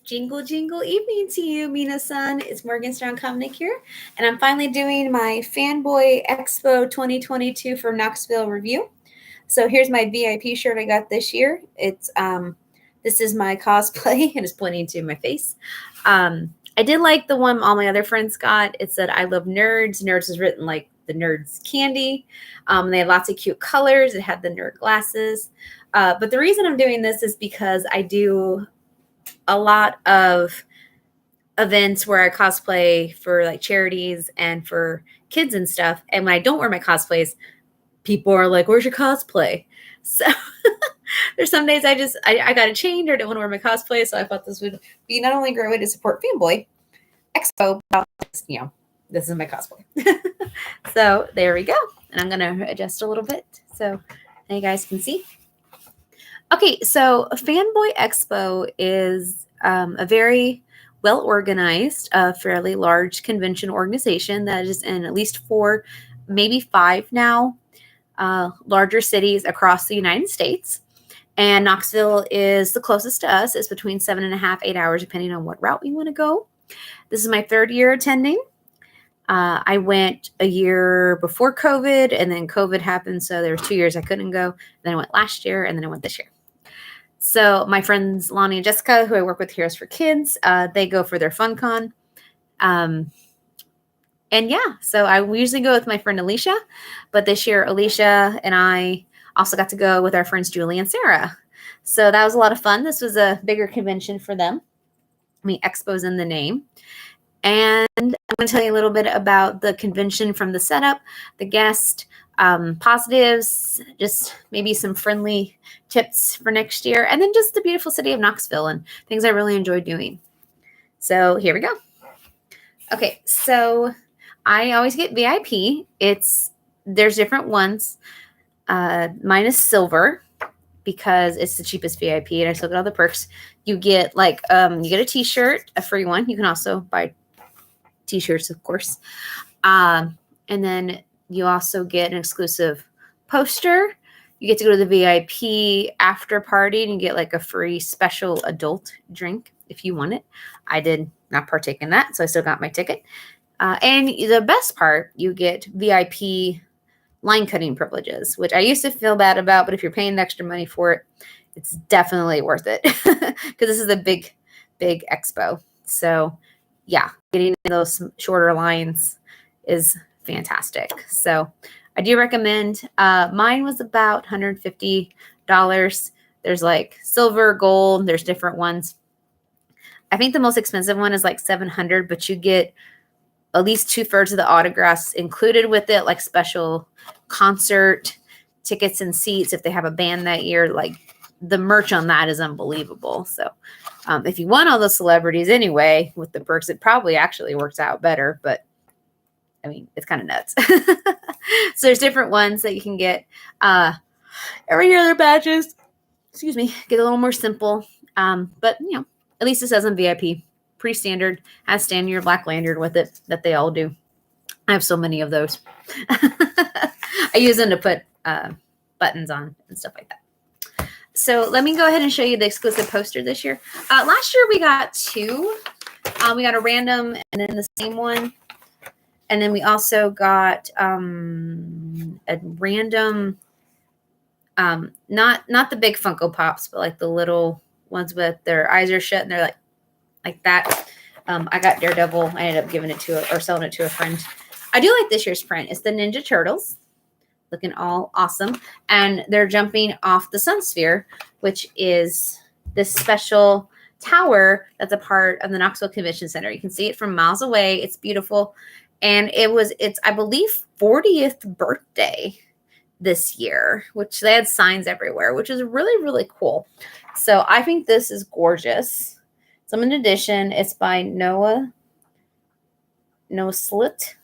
Jingle, jingle evening to you, Mina-san. It's Morgan Strong Comic here, and I'm finally doing my Fanboy Expo 2022 for Knoxville review. So here's my VIP shirt I got this year. It's this is my cosplay, and it's pointing to my face. I did like the one all my other friends got. It said, "I love nerds." Nerds is written like the nerds candy. They had lots of cute colors. It had the nerd glasses. But the reason I'm doing this is because I do a lot of events where I cosplay for like charities and for kids and stuff. And when I don't wear my cosplays, people are like, "Where's your cosplay?" So there's some days I got to change or don't want to wear my cosplay. So I thought this would be not only a great way to support Fanboy Expo, but this is my cosplay. So there we go. And I'm going to adjust a little bit so you guys can see. Okay, so Fanboy Expo is a very well-organized, fairly large convention organization that is in at least 4, maybe 5 now, larger cities across the United States. And Knoxville is the closest to us. It's between 7.5, 8 hours, depending on what route we want to go. This is my 3rd year attending. I went a year before COVID, and then COVID happened, so there was 2 years I couldn't go. Then I went last year, and then I went this year. So my friends Lonnie and Jessica, who I work with Heroes for Kids, they go for their fun con. And yeah, so we usually go with my friend Alicia, but this year Alicia and I also got to go with our friends Julie and Sarah. So that was a lot of fun. This was a bigger convention for them. I mean, Expo's in the name. And I'm going to tell you a little bit about the convention from the setup, the guest, positives, just maybe some friendly tips for next year, and then just the beautiful city of Knoxville and things I really enjoy doing. So here we go. Okay, so I always get VIP. There's different ones. Mine is silver because it's the cheapest VIP, and I still get all the perks. You get you get a t-shirt, a free one. You can also buy t-shirts, of course. And then you also get an exclusive poster. You get to go to the VIP after party and you get like a free special adult drink if you want it. I did not partake in that, so I still got my ticket. And the best part, you get VIP line cutting privileges, which I used to feel bad about, but if you're paying extra money for it, it's definitely worth it because this is a big, big expo. So yeah, getting those shorter lines is fantastic. So I do recommend. Mine was about $150. There's like silver, gold. There's different ones. I think the most expensive one is like $700, but you get at least 2/3 of the autographs included with it, like special concert tickets and seats if they have a band that year. Like the merch on that is unbelievable. So if you want all the celebrities anyway with the perks, it probably actually works out better, but I mean, it's kind of nuts. So there's different ones that you can get. Regular badges, excuse me, get a little more simple. But, at least it says on VIP. Pretty standard. Has stand your black lanyard with it that they all do. I have so many of those. I use them to put buttons on and stuff like that. So let me go ahead and show you the exclusive poster this year. Last year we got 2. We got a random and then the same one. And then we also got a random, not the big Funko Pops, but like the little ones with their eyes are shut and they're like that. I got Daredevil. I ended up giving it or selling it to a friend. I do like this year's print. It's the Ninja Turtles, looking all awesome, and they're jumping off the Sun Sphere, which is this special tower that's a part of the Knoxville Convention Center. You can see it from miles away. It's beautiful. And it's, I believe, 40th birthday this year, which they had signs everywhere, which is really, really cool. So I think this is gorgeous. It's a limited edition. It's by Noah Slit.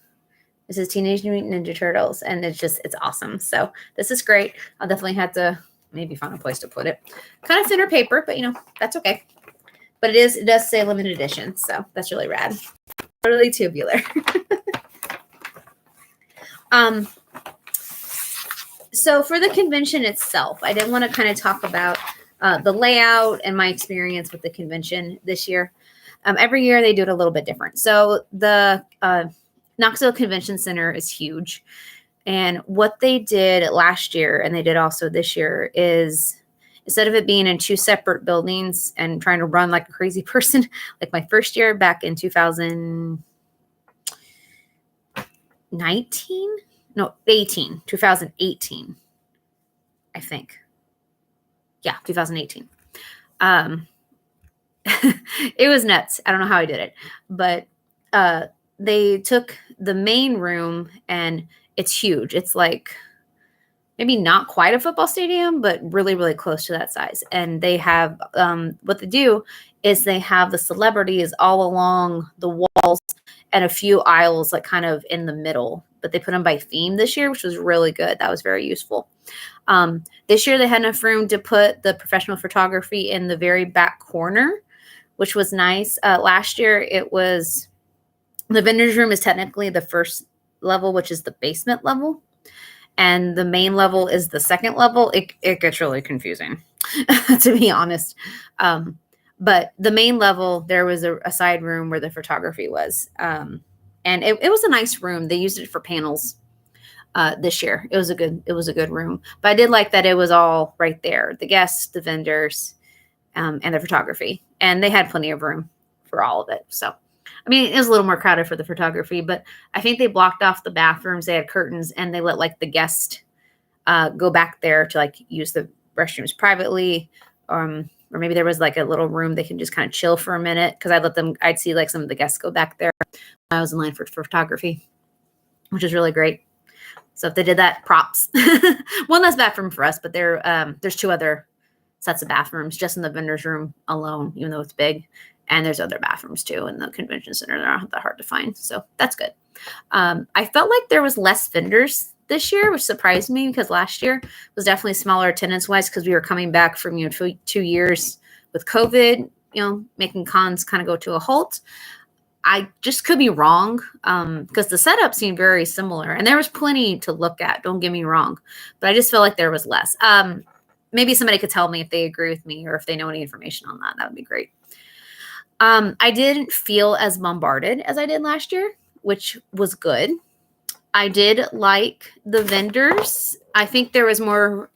This is Teenage Mutant Ninja Turtles, and it's awesome. So this is great. I'll definitely have to maybe find a place to put it. Kind of thinner paper, but that's okay. But it does say limited edition, so that's really rad. Really tubular. So for the convention itself, I did want to kind of talk about the layout and my experience with the convention this year. Every year they do it a little bit different. So the Knoxville Convention Center is huge. And what they did last year, and they did also this year, is instead of it being in two separate buildings and trying to run like a crazy person, like my first year back in 2018, 2018, I think. Yeah, 2018. It was nuts. I don't know how I did it, but they took the main room, and it's huge. It's like maybe not quite a football stadium, but really, really close to that size. And they have what they do is they have the celebrities all along the walls and a few aisles like kind of in the middle, but they put them by theme this year, which was really good. That was very useful. This year they had enough room to put the professional photography in the very back corner, which was nice. Last year it was the vendor's room is technically the first level, which is the basement level, and the main level is the second level. It gets really confusing, to be honest. But the main level, there was a side room where the photography was. And it was a nice room. They used it for panels this year. It was a good room. But I did like that it was all right there. The guests, the vendors, and the photography. And they had plenty of room for all of it. So, I mean, it was a little more crowded for the photography, but I think they blocked off the bathrooms. They had curtains, and they let like the guest go back there to like use the restrooms privately. Or maybe there was like a little room they can just kind of chill for a minute, because I'd see like some of the guests go back there when I was in line for photography, which is really great. So if they did that, props. One less bathroom for us, but there's two other sets of bathrooms just in the vendor's room alone, even though it's big. And there's other bathrooms too in the convention center. They're not that hard to find. So that's good. I felt like there was less vendors this year, which surprised me, because last year was definitely smaller attendance wise, because we were coming back from 2 years with COVID, making cons kind of go to a halt. I just could be wrong, because the setup seemed very similar, and there was plenty to look at. Don't get me wrong, but I just feel like there was less. Maybe somebody could tell me if they agree with me or if they know any information on that. That would be great. I didn't feel as bombarded as I did last year, which was good. I did like the vendors. I think there was more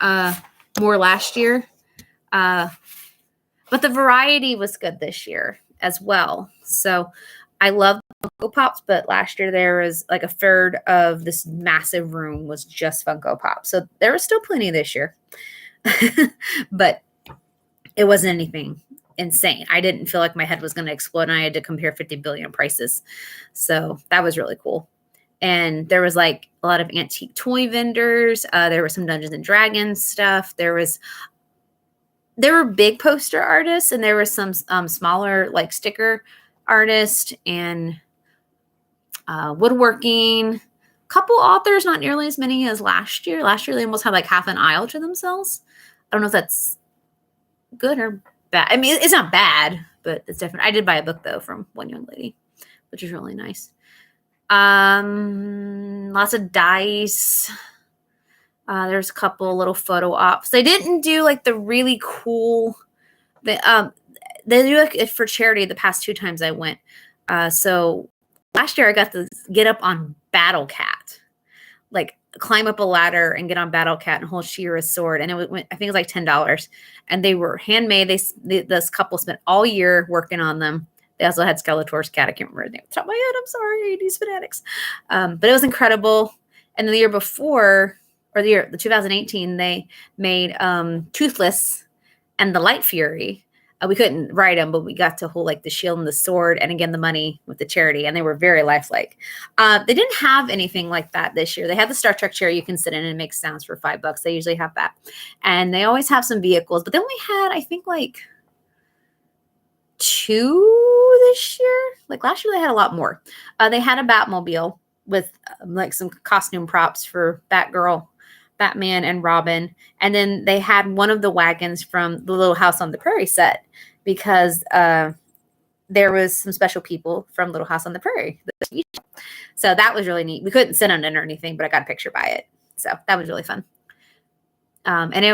last year, but the variety was good this year as well. So I love Funko Pops, but last year there was like a third of this massive room was just Funko Pops. So there was still plenty this year, but it wasn't anything insane. I didn't feel like my head was going to explode, and I had to compare 50 billion prices. So that was really cool. And there was like a lot of antique toy vendors. There were some Dungeons and Dragons stuff. There were big poster artists, and there was some smaller like sticker artists and woodworking. Couple authors, not nearly as many as last year. Last year they almost had like half an aisle to themselves. I don't know if that's good or bad. I mean, it's not bad, but it's different. I did buy a book though from one young lady, which is really nice. Lots of dice. There's a couple little photo ops. They didn't do like the really cool. They do like for charity the past 2 times I went. So last year I got to get up on Battle Cat, like climb up a ladder and get on Battle Cat and hold She-Ra's sword. And I think it was like $10, and they were handmade. This couple spent all year working on them. They also had Skeletor's cat. I can't remember the name off the top of my head. I'm sorry, 80s fanatics. But it was incredible. And the year before, or the 2018, they made Toothless and the Light Fury. We couldn't ride them, but we got to hold like the shield and the sword, and again the money with the charity, and they were very lifelike. They didn't have anything like that this year. They had the Star Trek chair you can sit in and make sounds for $5. They usually have that, and they always have some vehicles, but they only had, I think, like 2 this year. Like last year they had a lot more. They had a Batmobile with like some costume props for Batgirl, Batman, and Robin. And then they had one of the wagons from the Little House on the Prairie set, because there was some special people from Little House on the Prairie. So that was really neat. We couldn't sit on it or anything, but I got a picture by it. So that was really fun. And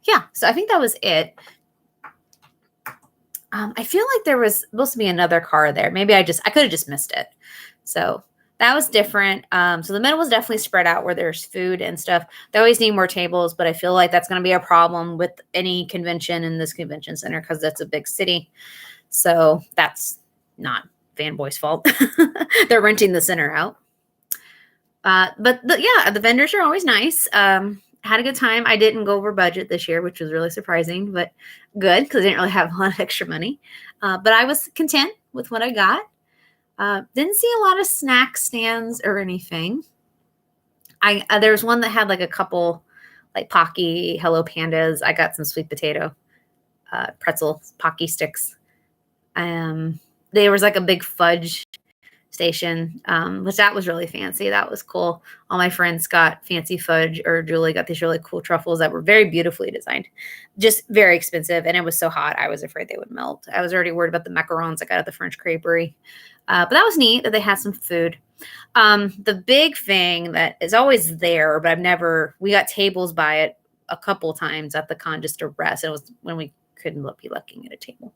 yeah, so I think that was it. I feel like there was supposed to be another car there. Maybe I could have just missed it. So that was different. So the middle was definitely spread out where there's food and stuff. They always need more tables, but I feel like that's going to be a problem with any convention in this convention center because that's a big city. So that's not Fanboy's fault. They're renting the center out. But yeah, the vendors are always nice. Had a good time. I didn't go over budget this year, which was really surprising, but good because I didn't really have a lot of extra money. But I was content with what I got. Didn't see a lot of snack stands or anything. There was one that had like a couple like Pocky Hello Pandas. I got some sweet potato pretzel Pocky sticks. There was like a big fudge station, which that was really fancy. That was cool. All my friends got fancy fudge, or Julie got these really cool truffles that were very beautifully designed, just very expensive. And it was so hot, I was afraid they would melt. I was already worried about the macarons I got at the French Creperie. But that was neat that they had some food. The big thing that is always there, but we got tables by it a couple times at the con just to rest. It was when we couldn't be looking at a table.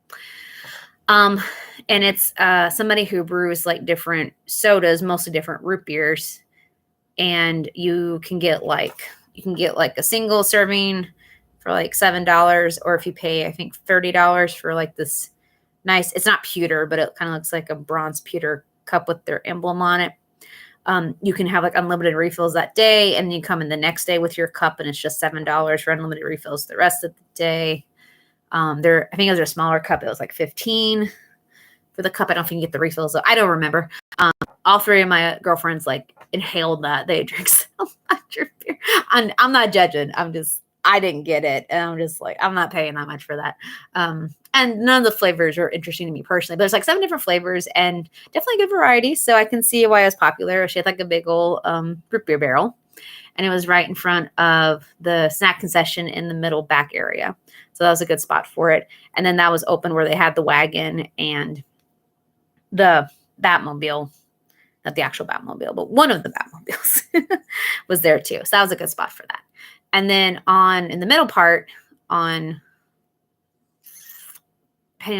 And it's somebody who brews like different sodas, mostly different root beers, and you can get like a single serving for like $7, or if you pay I think $30 for like this nice, it's not pewter, but it kind of looks like a bronze pewter cup with their emblem on it. You can have like unlimited refills that day, and you come in the next day with your cup, and it's just $7 for unlimited refills the rest of the day. I think it was a smaller cup. It was like $15 for the cup. I don't think you get the refills. So I don't remember. All three of my girlfriends like inhaled that. They drink so much beer. I'm not judging. I didn't get it. And I'm just like, I'm not paying that much for that. And none of the flavors are interesting to me personally, but there's like 7 different flavors and definitely good variety. So I can see why it was popular. She had like a big old root beer barrel, and it was right in front of the snack concession in the middle back area. So that was a good spot for it. And then that was open where they had the wagon and the Batmobile, not the actual Batmobile, but one of the Batmobiles was there too. So that was a good spot for that. And then in the middle part, depending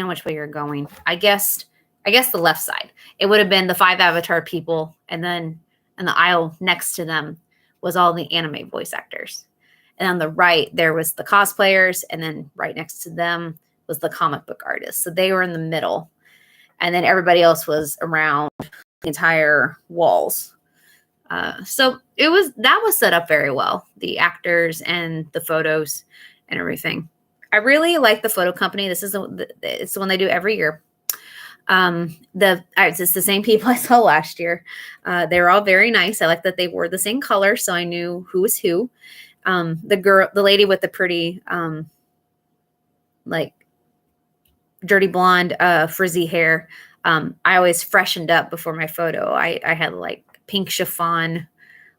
on which way you're going, I guess the left side, it would have been the 5 Avatar people. And then in the aisle next to them was all the anime voice actors. And on the right, there was the cosplayers. And then right next to them was the comic book artists. So they were in the middle. And then everybody else was around the entire walls. So that was set up very well. The actors and the photos and everything. I really like the photo company. This is it's the one they do every year. It's the same people I saw last year. They were all very nice. I like that they wore the same color, so I knew who was who. The lady with the pretty, like dirty blonde, frizzy hair. I always freshened up before my photo. I had like pink chiffon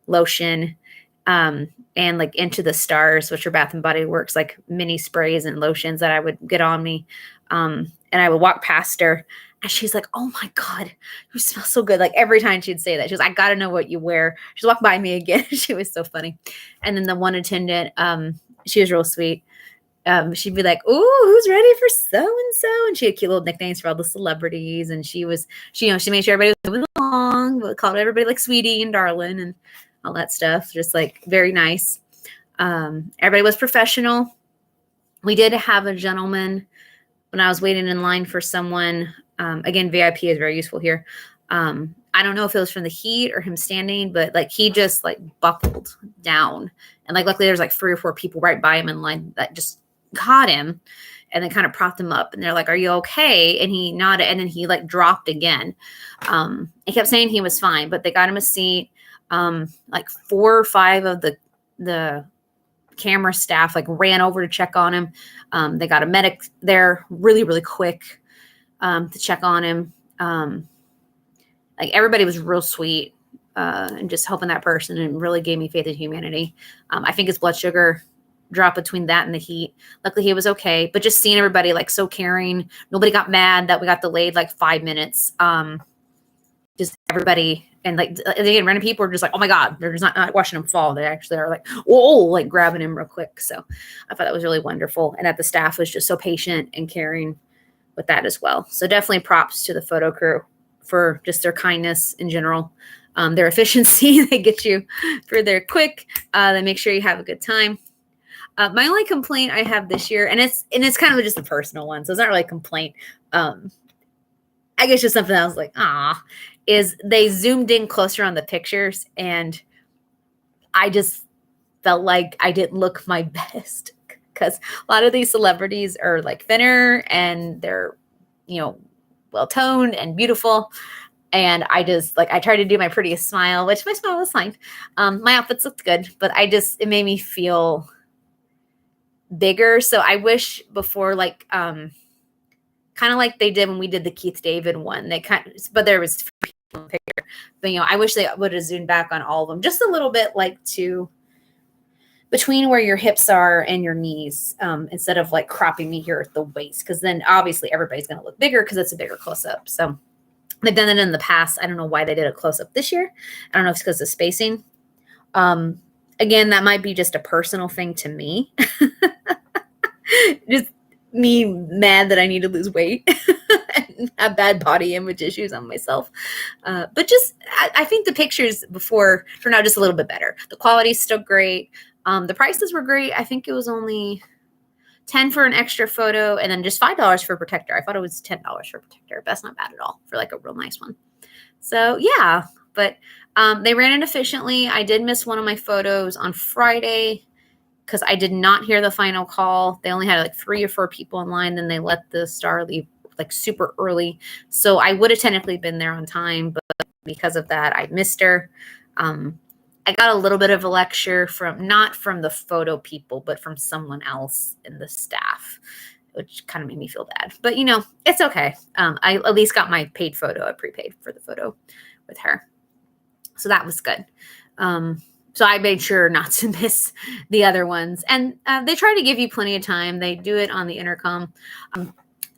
lotion, and like Into the Stars, which are Bath and Body Works, like mini sprays and lotions that I would get on me. And I would walk past her, and she's like, "Oh my God, you smell so good." Like every time she'd say that, she was, "I got to know what you wear." She'd walk by me again. She was so funny. And then the one attendant, she was real sweet. She'd be like, "Ooh, who's ready for so-and-so?" And she had cute little nicknames for all the celebrities. And she made sure everybody was moving along, but called everybody like sweetie and darling and all that stuff. Just like very nice. Everybody was professional. We did have a gentleman when I was waiting in line for someone. Again, VIP is very useful here. I don't know if it was from the heat or him standing, but like he just like buckled down. And like luckily there's like 3 or 4 people right by him in line that just caught him and then kind of propped him up. And they're like, "Are you okay?" And he nodded, and then he like dropped again. He kept saying he was fine, but they got him a seat. Like 4 or 5 of the camera staff like ran over to check on him. They got a medic there really, really quick to check on him. Like everybody was real sweet and just helping that person, and really gave me faith in humanity. I think his blood sugar dropped between that and the heat. Luckily he was okay, but just seeing everybody like so caring. Nobody got mad that we got delayed like 5 minutes. just everybody, and like again, random people are just like, oh my God, they're just not watching him fall. They actually are like, whoa, like grabbing him real quick. So I thought that was really wonderful. And that the staff was just so patient and caring with that as well. So definitely props to the photo crew for just their kindness in general, their efficiency. They get you through there quick. They make sure you have a good time. My only complaint I have this year, and it's kind of just a personal one, so it's not really a complaint. I guess just something I was like, is they zoomed in closer on the pictures, and I just felt like I didn't look my best because a lot of these celebrities are like thinner and they're, well toned and beautiful. And I just I tried to do my prettiest smile, which my smile was fine. My outfits looked good, but it made me feel bigger. So I wish before, kind of like they did when we did the Keith David one. But there was picture. But I wish they would have zoomed back on all of them just a little bit, between where your hips are and your knees, instead of cropping me here at the waist, because then obviously everybody's going to look bigger because it's a bigger close up. So they've done it in the past. I don't know why they did a close up this year. I don't know if it's because of spacing. Again, that might be just a personal thing to me. Just me mad that I need to lose weight and have bad body image issues on myself. But I think the pictures before turned out just a little bit better. The quality's still great. The prices were great. I think it was only $10 for an extra photo and then just $5 for a protector. I thought it was $10 for a protector. That's not bad at all for a real nice one. So yeah, but they ran it efficiently. I did miss one of my photos on Friday because I did not hear the final call. They only had 3 or 4 people in line. Then they let the star leave super early. So I would have technically been there on time, but because of that, I missed her. I got a little bit of a lecture not from the photo people, but from someone else in the staff, which kind of made me feel bad. But, it's okay. I at least got my paid photo. I prepaid for the photo with her. So that was good. So I made sure not to miss the other ones. And they try to give you plenty of time. They do it on the intercom.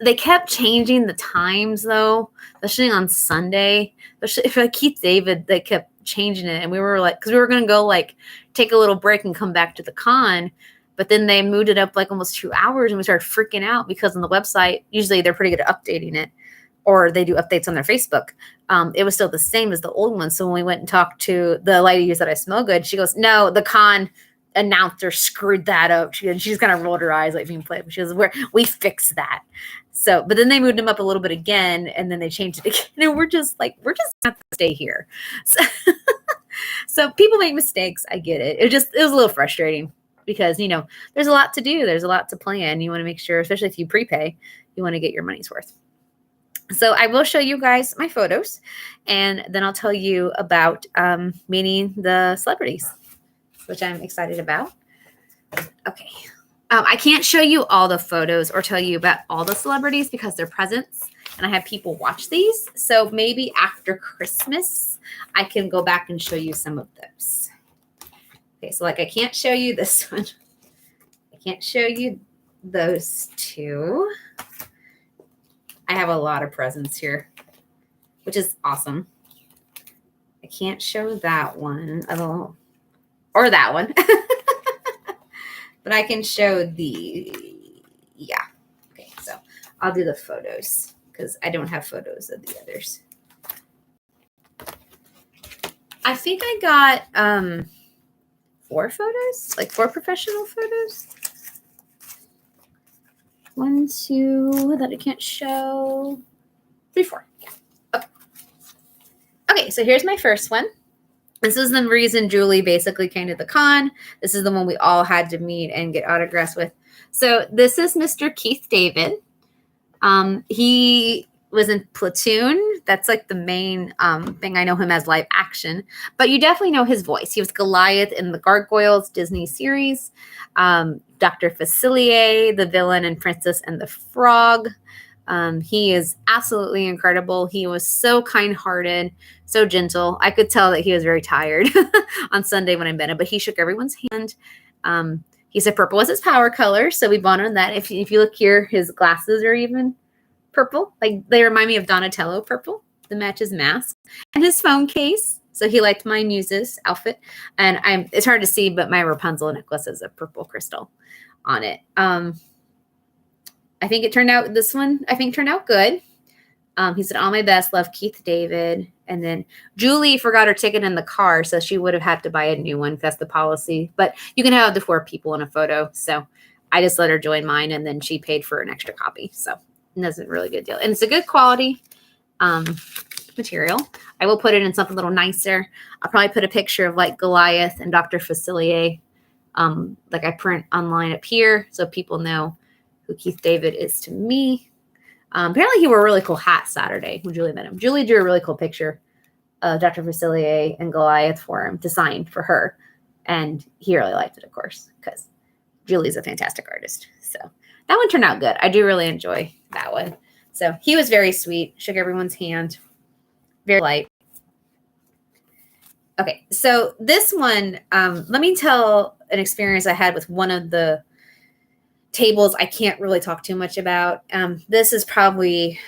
They kept changing the times, though, especially on Sunday. Especially for Keith David, they kept changing it. And we were because we were going to go take a little break and come back to the con. But then they moved it up almost 2 hours, and we started freaking out because on the website, usually they're pretty good at updating it, or they do updates on their Facebook. It was still the same as the old one. So when we went and talked to the lady who said I smell good, she goes, no, the con announcer screwed that up. She's kind of rolled her eyes being played. She goes, we fixed that. So, but then they moved them up a little bit again, and then they changed it again. And we're just going to have to stay here. So people make mistakes. I get it. It was a little frustrating because, there's a lot to do. There's a lot to plan. You want to make sure, especially if you prepay, you want to get your money's worth. So I will show you guys my photos, and then I'll tell you about meeting the celebrities, which I'm excited about. Okay. I can't show you all the photos or tell you about all the celebrities because they're presents, and I have people watch these. So maybe after Christmas, I can go back and show you some of those. Okay, so I can't show you this one. I can't show you those two. I have a lot of presents here, which is awesome. I can't show that one or that one, but I can show yeah. Okay, so I'll do the photos because I don't have photos of the others. I think I got 4 photos, 4 professional photos. 1, 2 that I can't show. 3, 4. Yeah. Okay. Okay, so here's my first one. This is the reason Julie basically came to the con. This is the one we all had to meet and get autographs with. So this is Mr. Keith David. He was in Platoon. That's the main thing I know him as live action. But you definitely know his voice. He was Goliath in the Gargoyles Disney series. Dr. Facilier, the villain in Princess and the Frog. He is absolutely incredible. He was so kind-hearted, so gentle. I could tell that he was very tired on Sunday when I met him, but he shook everyone's hand. He said purple was his power color, so we bonded on that. If you look here, his glasses are even purple. They remind me of Donatello purple. to match his mask and his phone case. So he liked my muse's outfit. And it's hard to see, but my Rapunzel necklace has a purple crystal on it. I think turned out good. He said, all my best, love, Keith David. And then Julie forgot her ticket in the car, so she would have had to buy a new one. That's the policy. But you can have the 4 people in a photo. So I just let her join mine, and then she paid for an extra copy. So that's a really good deal. And it's a good quality material. I will put it in something a little nicer. I'll probably put a picture of like Goliath and Dr. Facilier, like I print online up here, so people know who Keith David is to me. Apparently he wore a really cool hat Saturday when Julie met him. Julie drew a really cool picture of Dr. Facilier and Goliath for him to sign for her. And he really liked it, of course, because Julie's a fantastic artist. So that one turned out good. I do really enjoy that one. So he was very sweet, shook everyone's hand, very light. Okay, so this one, let me tell an experience I had with one of the tables I can't really talk too much about. This is probably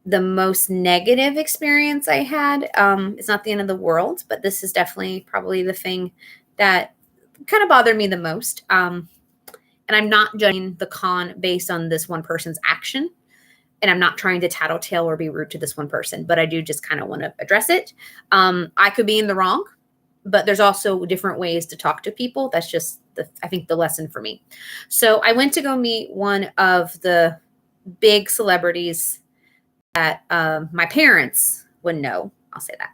the most negative experience I had. It's not the end of the world, but this is definitely probably the thing that kind of bothered me the most. And I'm not judging the con based on this one person's action. And I'm not trying to tattletale or be rude to this one person, but I do just kind of want to address it. I could be in the wrong, but there's also different ways to talk to people. That's just, I think, the lesson for me. So I went to go meet one of the big celebrities that my parents would know. I'll say that.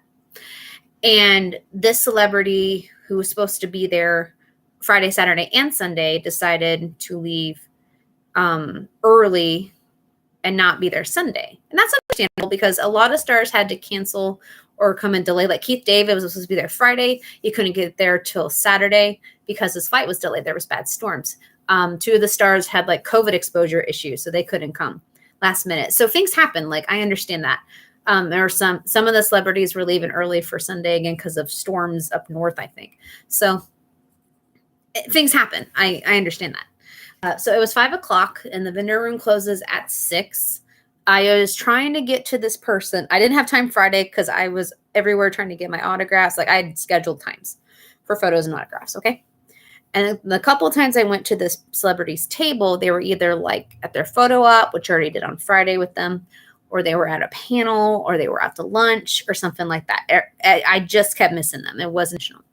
And this celebrity who was supposed to be there Friday, Saturday, and Sunday decided to leave early and not be there Sunday. And that's understandable because a lot of stars had to cancel or come in delay. Like Keith David was supposed to be there Friday. He couldn't get there till Saturday because his flight was delayed. There was bad storms. 2 of the stars had like COVID exposure issues, so they couldn't come last minute. So things happen. Like, I understand that. There were some of the celebrities were leaving early for Sunday again because of storms up north, I think. So things happen. I understand that. So it was 5:00 and the vendor room closes at 6. I was trying to get to this person. I didn't have time Friday because I was everywhere trying to get my autographs. Like, I had scheduled times for photos and autographs. Okay. And the couple of times I went to this celebrity's table, they were either like at their photo op, which I already did on Friday with them, or they were at a panel, or they were out to lunch or something like that. I just kept missing them. It wasn't intentional.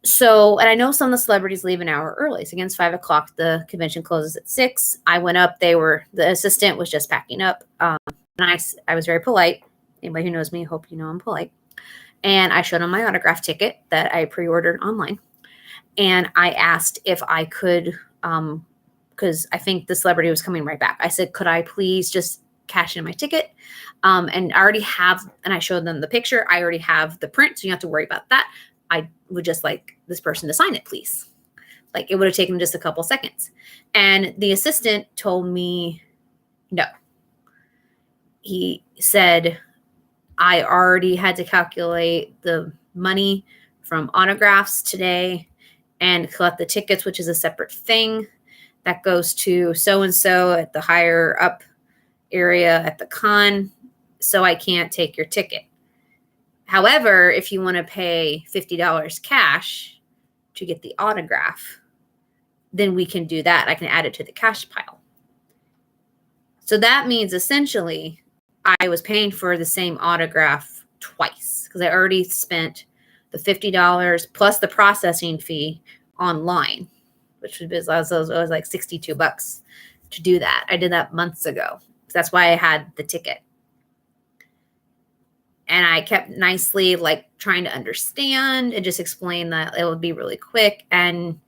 So, and I know some of the celebrities leave an hour early. So against 5:00, the convention closes at 6. I went up. The assistant was just packing up. And I was very polite. Anybody who knows me, I hope you know I'm polite. And I showed them my autograph ticket that I pre-ordered online. And I asked if I could, because I think the celebrity was coming right back. I said, could I please just cash in my ticket? And I already have, and I showed them the picture. I already have the print, so you don't have to worry about that. I would just like this person to sign it, please. Like, it would have taken just a couple seconds. And the assistant told me no. He said, I already had to calculate the money from autographs today and collect the tickets, which is a separate thing that goes to so-and-so at the higher up area at the con. So I can't take your ticket. However, if you want to pay $50 cash to get the autograph, then we can do that. I can add it to the cash pile. So that means essentially I was paying for the same autograph twice because I already spent the $50 plus the processing fee online, which was like $62 to do that. I did that months ago. That's why I had the ticket. And I kept nicely like trying to understand and just explain that it would be really quick. And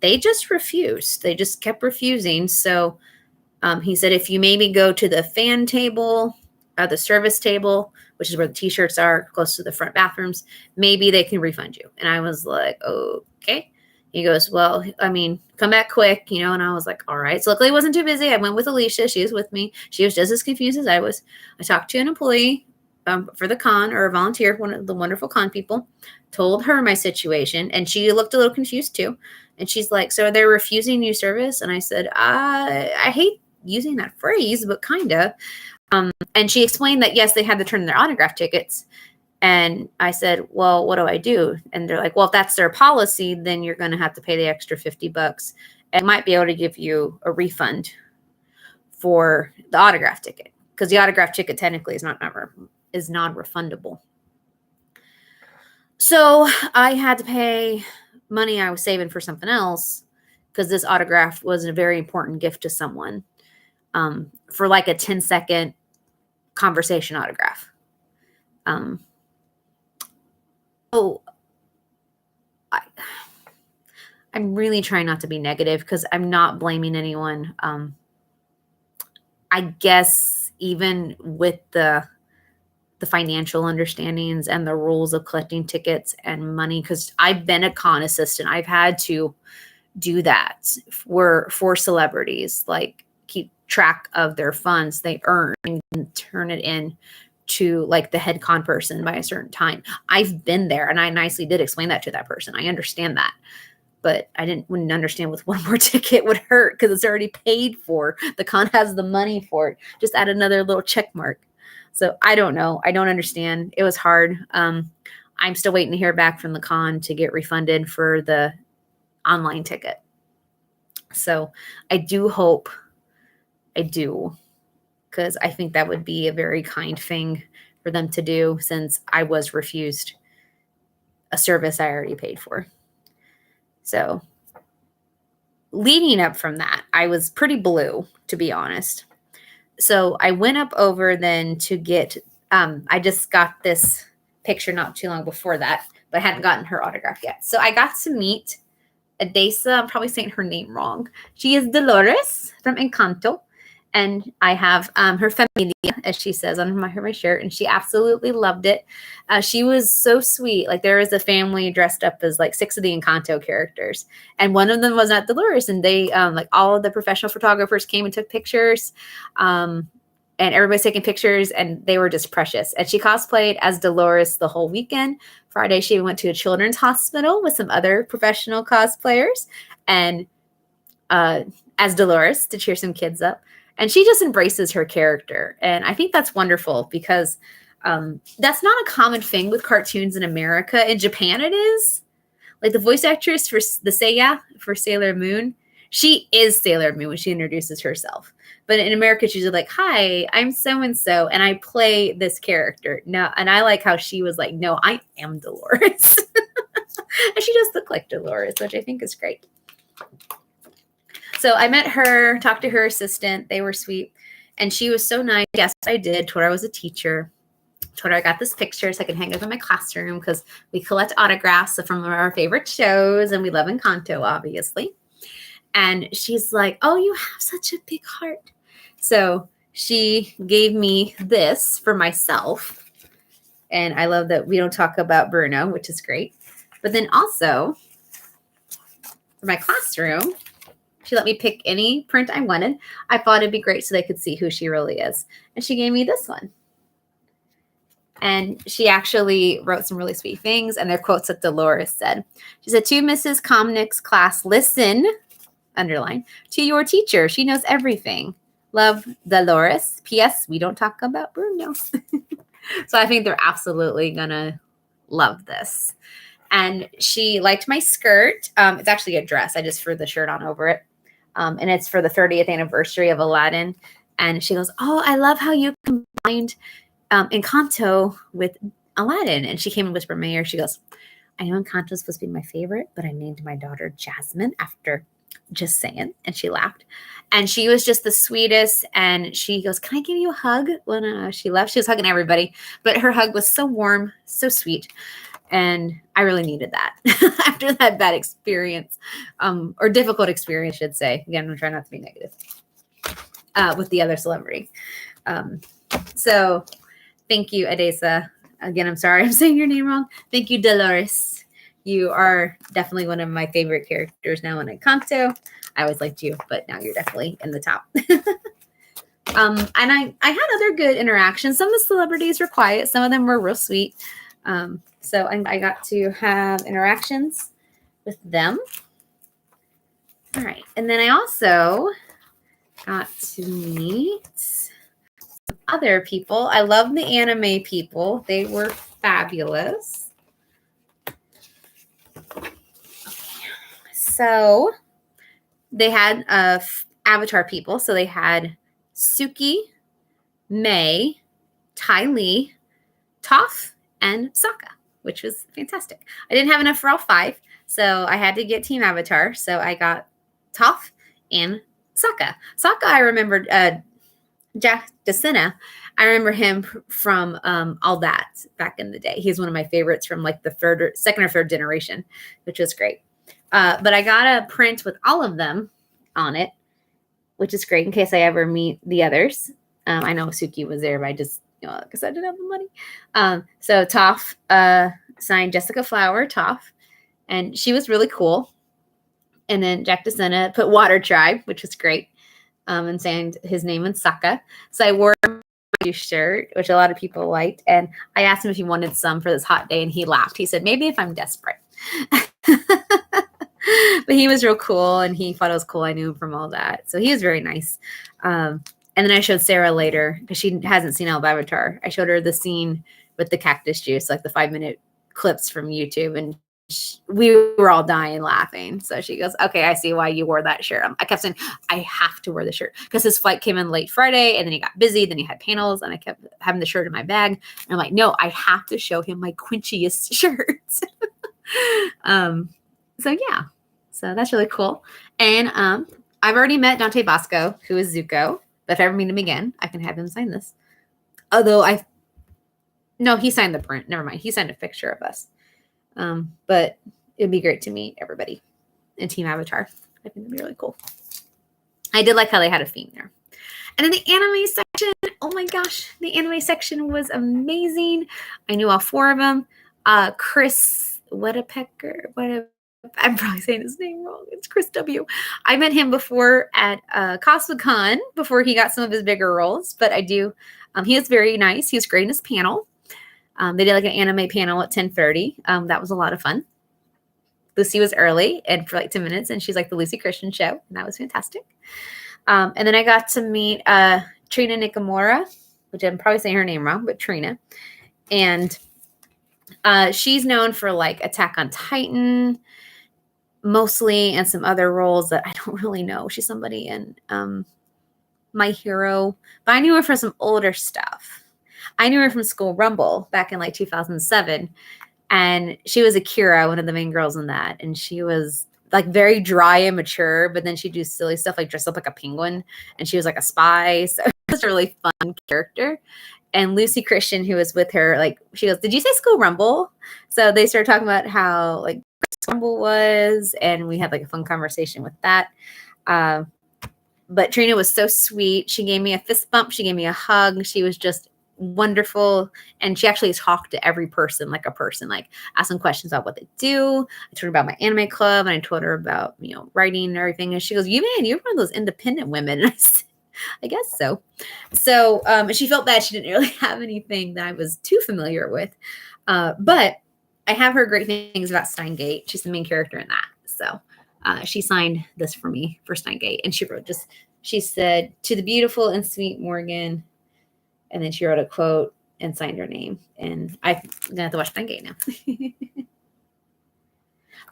they just refused. They just kept refusing. So he said, if you maybe go to the fan table, the service table, which is where the t-shirts are close to the front bathrooms, maybe they can refund you. And I was like, okay. He goes, well, I mean, come back quick, you know? And I was like, all right. So luckily I wasn't too busy. I went with Alicia. She was with me. She was just as confused as I was. I talked to an employee for the con, or a volunteer, one of the wonderful con people, told her my situation. And she looked a little confused too. And she's like, so they're refusing you service? And I said, I hate using that phrase, but kind of. And she explained that, yes, they had to turn in their autograph tickets. And I said, well, what do I do? And they're like, well, if that's their policy, then you're going to have to pay the extra $50. And I might be able to give you a refund for the autograph ticket, because the autograph ticket technically is non-refundable. So I had to pay money I was saving for something else, because this autograph was a very important gift to someone, for like a 10-second conversation autograph. I'm really trying not to be negative, because I'm not blaming anyone. I guess even with the financial understandings and the rules of collecting tickets and money, because I've been a con assistant, I've had to do that for celebrities, like keep track of their funds they earn and turn it in to like the head con person by a certain time. I've been there, and I nicely did explain that to that person. I understand that, but I wouldn't understand with one more ticket would hurt, because it's already paid for. The con has the money for it. Just add another little check mark. So I don't know. I don't understand. It was hard. I'm still waiting to hear back from the con to get refunded for the online ticket. So I do hope I do, because I think that would be a very kind thing for them to do, since I was refused a service I already paid for. So leading up from that, I was pretty blue, to be honest. So I went up over then to get, I just got this picture not too long before that, but I hadn't gotten her autograph yet. So I got to meet Adesa. I'm probably saying her name wrong. She is Dolores from Encanto. And I have her familia, as she says on my shirt, and she absolutely loved it. She was so sweet. Like, there was a family dressed up as like 6 of the Encanto characters, and one of them was not Dolores. And they like all of the professional photographers came and took pictures, and everybody's taking pictures, and they were just precious. And she cosplayed as Dolores the whole weekend. Friday, she went to a children's hospital with some other professional cosplayers, and as Dolores to cheer some kids up. And she just embraces her character. And I think that's wonderful, because that's not a common thing with cartoons in America. In Japan, it is. Like, the voice actress for the Seiya for Sailor Moon, she is Sailor Moon when she introduces herself. But in America, she's like, hi, I'm so-and-so, and I play this character. No, and I like how she was like, no, I am Dolores. And she does look like Dolores, which I think is great. So I met her, talked to her assistant. They were sweet. And she was so nice. Yes, I did. Told her I was a teacher. Told her I got this picture so I can hang it up in my classroom, because we collect autographs from our favorite shows, and we love Encanto, obviously. And she's like, oh, you have such a big heart. So she gave me this for myself. And I love that we don't talk about Bruno, which is great. But then also for my classroom, she let me pick any print I wanted. I thought it'd be great so they could see who she really is. And she gave me this one. And she actually wrote some really sweet things. And they're quotes that Dolores said. She said, to Mrs. Comnick's class, listen, underline, to your teacher. She knows everything. Love, Dolores. P.S. We don't talk about Bruno. So I think they're absolutely going to love this. And she liked my skirt. It's actually a dress. I just threw the shirt on over it. And it's for the 30th anniversary of Aladdin. And she goes, oh, I love how you combined Encanto with Aladdin. And she came and whispered in my ear. She goes, I know Encanto is supposed to be my favorite, but I named my daughter Jasmine after just saying. And she laughed. And she was just the sweetest. And she goes, can I give you a hug? When she left, she was hugging everybody. But her hug was so warm, so sweet. And I really needed that after that bad experience, or difficult experience, I should say. Again, I'm trying not to be negative with the other celebrity. So thank you, Adesa. Again, I'm sorry I'm saying your name wrong. Thank you, Dolores. You are definitely one of my favorite characters now in Encanto. I always liked you, but now you're definitely in the top. And I had other good interactions. Some of the celebrities were quiet. Some of them were real sweet. So I got to have interactions with them. All right. And then I also got to meet other people. I love the anime people. They were fabulous. So they had Avatar people. So they had Suki, May, Ty Lee, Toph, and Sokka, which was fantastic. I didn't have enough for all 5, so I had to get Team Avatar. So I got Toph and Sokka. Sokka, I remembered Jack DeSena. I remember him from All That back in the day. He's one of my favorites from like the second or third generation, which was great. But I got a print with all of them on it, which is great in case I ever meet the others. I know Suki was there, but I just, because I didn't have the money. So Toph signed Jessica Flower, Toph, and she was really cool. And then Jack DeSena put Water Tribe, which was great, and signed his name in Sokka. So I wore my shirt, which a lot of people liked, and I asked him if he wanted some for this hot day, and he laughed. He said, maybe if I'm desperate. But he was real cool, and he thought it was cool. I knew him from All That. So he was very nice. And then I showed Sarah later, because she hasn't seen All of Avatar. I showed her the scene with the cactus juice, like the 5-minute clips from YouTube, and we were all dying laughing. So she goes, okay, I see why you wore that shirt. I kept saying, I have to wear the shirt, because his flight came in late Friday, and then he got busy. Then he had panels, and I kept having the shirt in my bag. And I'm like, no, I have to show him my quinchiest shirts. So yeah, so that's really cool. And I've already met Dante Bosco, who is Zuko. But if I ever meet him again, I can have him sign this. Although no, he signed the print. Never mind. He signed a picture of us. But it'd be great to meet everybody in Team Avatar. I think it'd be really cool. I did like how they had a theme there. And then the anime section, oh my gosh, the anime section was amazing. I knew all 4 of them. Chris Whitapecker, I'm probably saying his name wrong. It's Chris W. I met him before at Cosplay Con before he got some of his bigger roles, but I do. He was very nice. He was great in his panel. They did like an anime panel at 10:30. That was a lot of fun. Lucy was early and for like 10 minutes, and she's like the Lucy Christian show, and that was fantastic. And then I got to meet Trina Nakamura, which I'm probably saying her name wrong, but Trina. And she's known for like Attack on Titan mostly, and some other roles that I don't really know. She's somebody in My Hero, but I knew her from some older stuff. I knew her from School Rumble back in like 2007, and she was Akira, one of the main girls in that, and she was like very dry and mature, but then she'd do silly stuff like dress up like a penguin, and she was like a spy. So it was a really fun character. And Lucy Christian, who was with her, like, she goes, did you say School Rumble? So they started talking about how like School Rumble was, and we had like a fun conversation with that. But Trina was so sweet. She gave me a fist bump. She gave me a hug. She was just wonderful. And she actually talked to every person like a person, like asked them questions about what they do. I told her about my anime club, and I told her about, writing and everything. And she goes, you're one of those independent women. And I said, I guess so. So she felt bad. She didn't really have anything that I was too familiar with. But I have heard great things about Steingate. She's the main character in that. So she signed this for me for Steingate. And she said, to the beautiful and sweet Morgan. And then she wrote a quote and signed her name. And I'm going to have to watch Steingate now.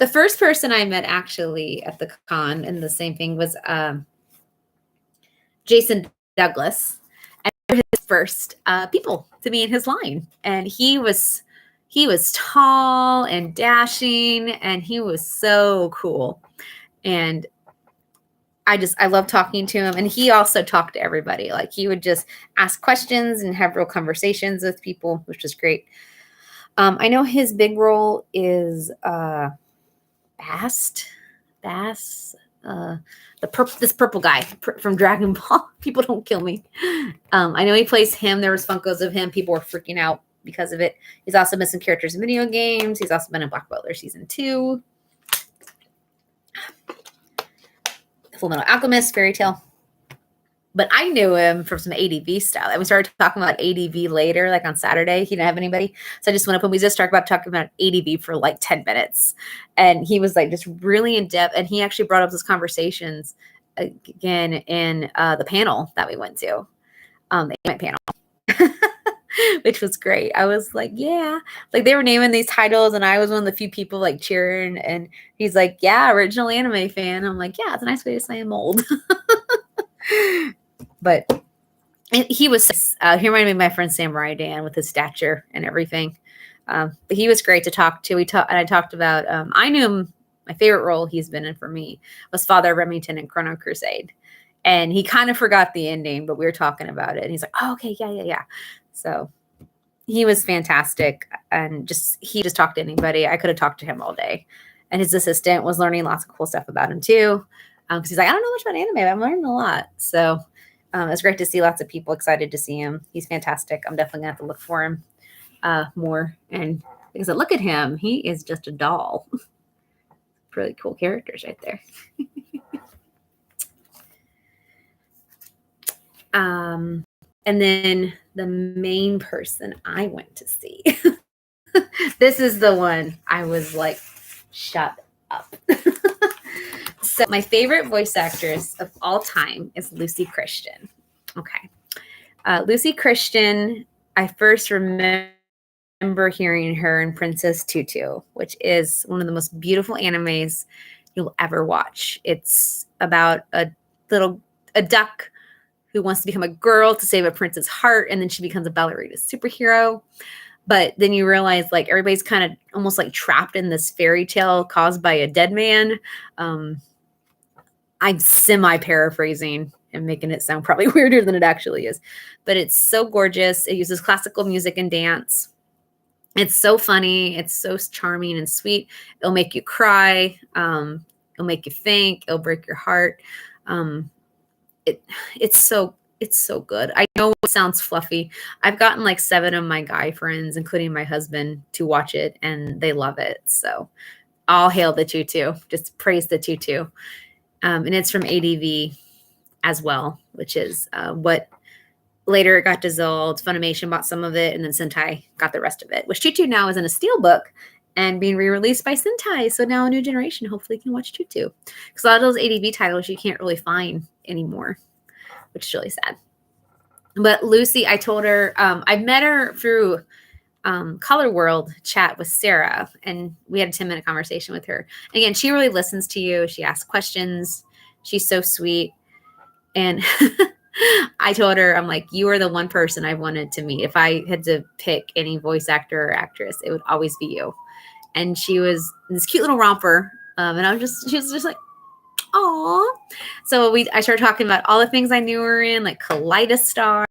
The first person I met actually at the con, and the same thing, was Jason Douglas, and his first people to be in his line. And he was tall and dashing, and he was so cool. And I love talking to him. And he also talked to everybody. Like, he would just ask questions and have real conversations with people, which was great. I know his big role is Bast. This purple guy from Dragon Ball. People don't kill me. I know he plays him. There was Funkos of him. People were freaking out because of it. He's also been some characters in video games. He's also been in Black Butler Season 2. Full Metal Alchemist, Fairy Tale. But I knew him from some ADV style. And we started talking about ADV later, like on Saturday. He didn't have anybody. So I just went up and we just started talking about ADV for like 10 minutes. And he was like just really in depth. And he actually brought up those conversations again in the panel that we went to, the anime panel. which was great. I was like, yeah, like they were naming these titles and I was one of the few people like cheering, and he's like, yeah, original anime fan. I'm like, yeah, it's a nice way to say I'm old. But he was, he reminded me of my friend Samurai Dan with his stature and everything. But he was great to talk to. And I talked about, I knew him, my favorite role he's been in for me was Father Remington in Chrono Crusade. And he kind of forgot the ending, but we were talking about it. And he's like, oh, okay, yeah. So he was fantastic. And he just talked to anybody. I could have talked to him all day. And his assistant was learning lots of cool stuff about him too. Because he's like, I don't know much about anime, but I'm learning a lot. So it's great to see lots of people excited to see him. He's fantastic. I'm definitely going to have to look for him more. And like I said, look at him. He is just a doll. Really cool characters right there. And then the main person I went to see. This is the one I was like, shut up. So my favorite voice actress of all time is Lucy Christian. Okay. Lucy Christian, I first remember hearing her in Princess Tutu, which is one of the most beautiful animes you'll ever watch. It's about a duck who wants to become a girl to save a prince's heart, and then she becomes a ballerina superhero. But then you realize like everybody's kind of almost like trapped in this fairy tale caused by a dead man. I'm semi-paraphrasing and making it sound probably weirder than it actually is. But it's so gorgeous. It uses classical music and dance. It's so funny. It's so charming and sweet. It'll make you cry. It'll make you think. It'll break your heart. It's so good. I know it sounds fluffy. I've gotten like 7 of my guy friends, including my husband, to watch it, and they love it. So all hail the tutu. Just praise the tutu. And it's from ADV as well, which is what later it got dissolved. Funimation bought some of it, and then Sentai got the rest of it, which Tutu now is in a steelbook and being re-released by Sentai. So now a new generation hopefully can watch Tutu. Because a lot of those ADV titles you can't really find anymore, which is really sad. But Lucy, I told her, I met her through Color World chat with Sarah, and we had a 10-minute conversation with her. And again, she really listens to you. She asks questions. She's so sweet. And I told her, I'm like, you are the one person I wanted to meet. If I had to pick any voice actor or actress, it would always be you. And she was this cute little romper. And she was just like, aw. So I started talking about all the things I knew her in, like Kaleidostar,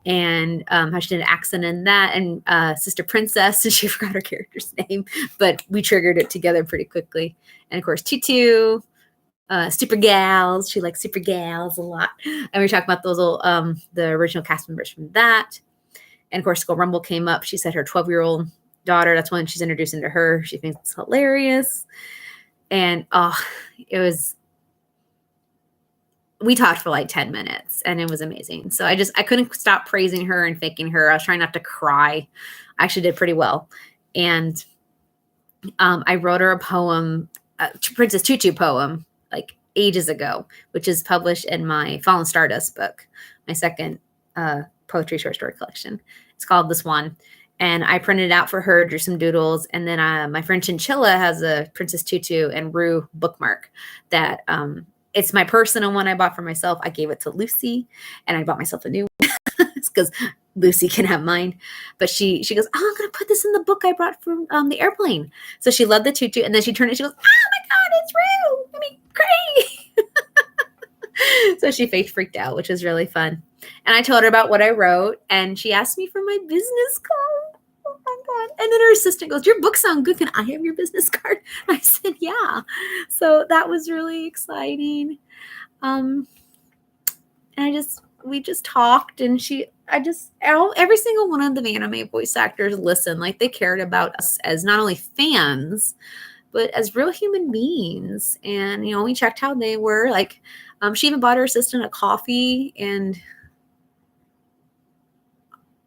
and how she did an accent in that, and Sister Princess, and she forgot her character's name, but we triggered it together pretty quickly. And of course, Tutu, Super Gals. She likes Super Gals a lot. And we were talking about those little, the original cast members from that. And of course, Skull Rumble came up. She said her 12-year-old daughter, that's when she's introducing to her. She thinks it's hilarious. And we talked for like 10 minutes and it was amazing. So I couldn't stop praising her and thanking her. I was trying not to cry. I actually did pretty well. And I wrote her a poem, Princess Tutu poem, like ages ago, which is published in my Fallen Stardust book, my second poetry short story collection. It's called The Swan. And I printed it out for her, drew some doodles. And then my friend Chinchilla has a Princess Tutu and Rue bookmark that it's my personal one I bought for myself. I gave it to Lucy and I bought myself a new one because Lucy can have mine. But she goes, oh, I'm going to put this in the book I brought from the airplane. So she loved the tutu. And then she turned it, she goes, oh my God, it's Rue. I mean, great. So she freaked out, which was really fun. And I told her about what I wrote, and she asked me for my business card. Oh my God. And then her assistant goes, your books sound good. Can I have your business card? And I said, yeah. So that was really exciting. And we just talked, and every single one of the anime voice actors listened. Like they cared about us as not only fans, but as real human beings. And, we checked how they were. Like, she even bought her assistant a coffee, and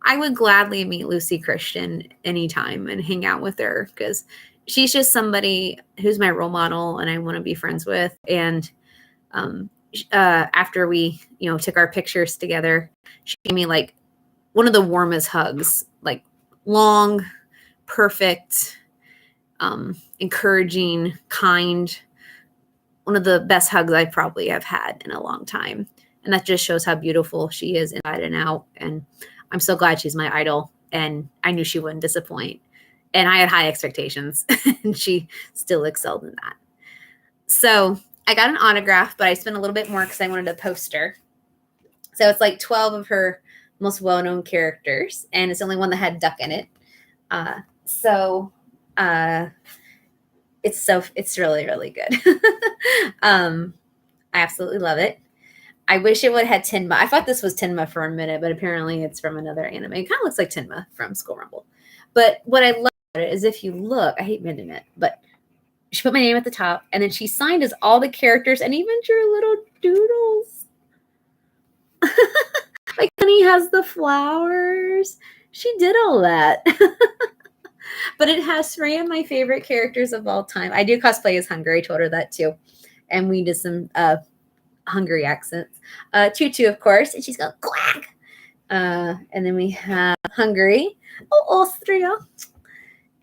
I would gladly meet Lucy Christian anytime and hang out with her because she's just somebody who's my role model and I want to be friends with. And after we, took our pictures together, she gave me like one of the warmest hugs, like long, perfect, encouraging, kind. One of the best hugs I probably have had in a long time. And that just shows how beautiful she is inside and out. And I'm so glad she's my idol. And I knew she wouldn't disappoint. And I had high expectations, and she still excelled in that. So I got an autograph, but I spent a little bit more because I wanted a poster. So it's like 12 of her most well-known characters, and it's the only one that had duck in it. It's really, really good. I absolutely love it. I wish it would have had Tenma. I thought this was Tenma for a minute, but apparently it's from another anime. It kind of looks like Tenma from School Rumble. But what I love about it is if you look, I hate bending it, but she put my name at the top, and then she signed as all the characters and even drew little doodles. Like Honey has the flowers. She did all that. But it has 3 of my favorite characters of all time. I do cosplay as Hungary. I told her that too. And we did some Hungary accents. Tutu, of course. And she's going, quack. And then we have Hungary. Oh, Austria.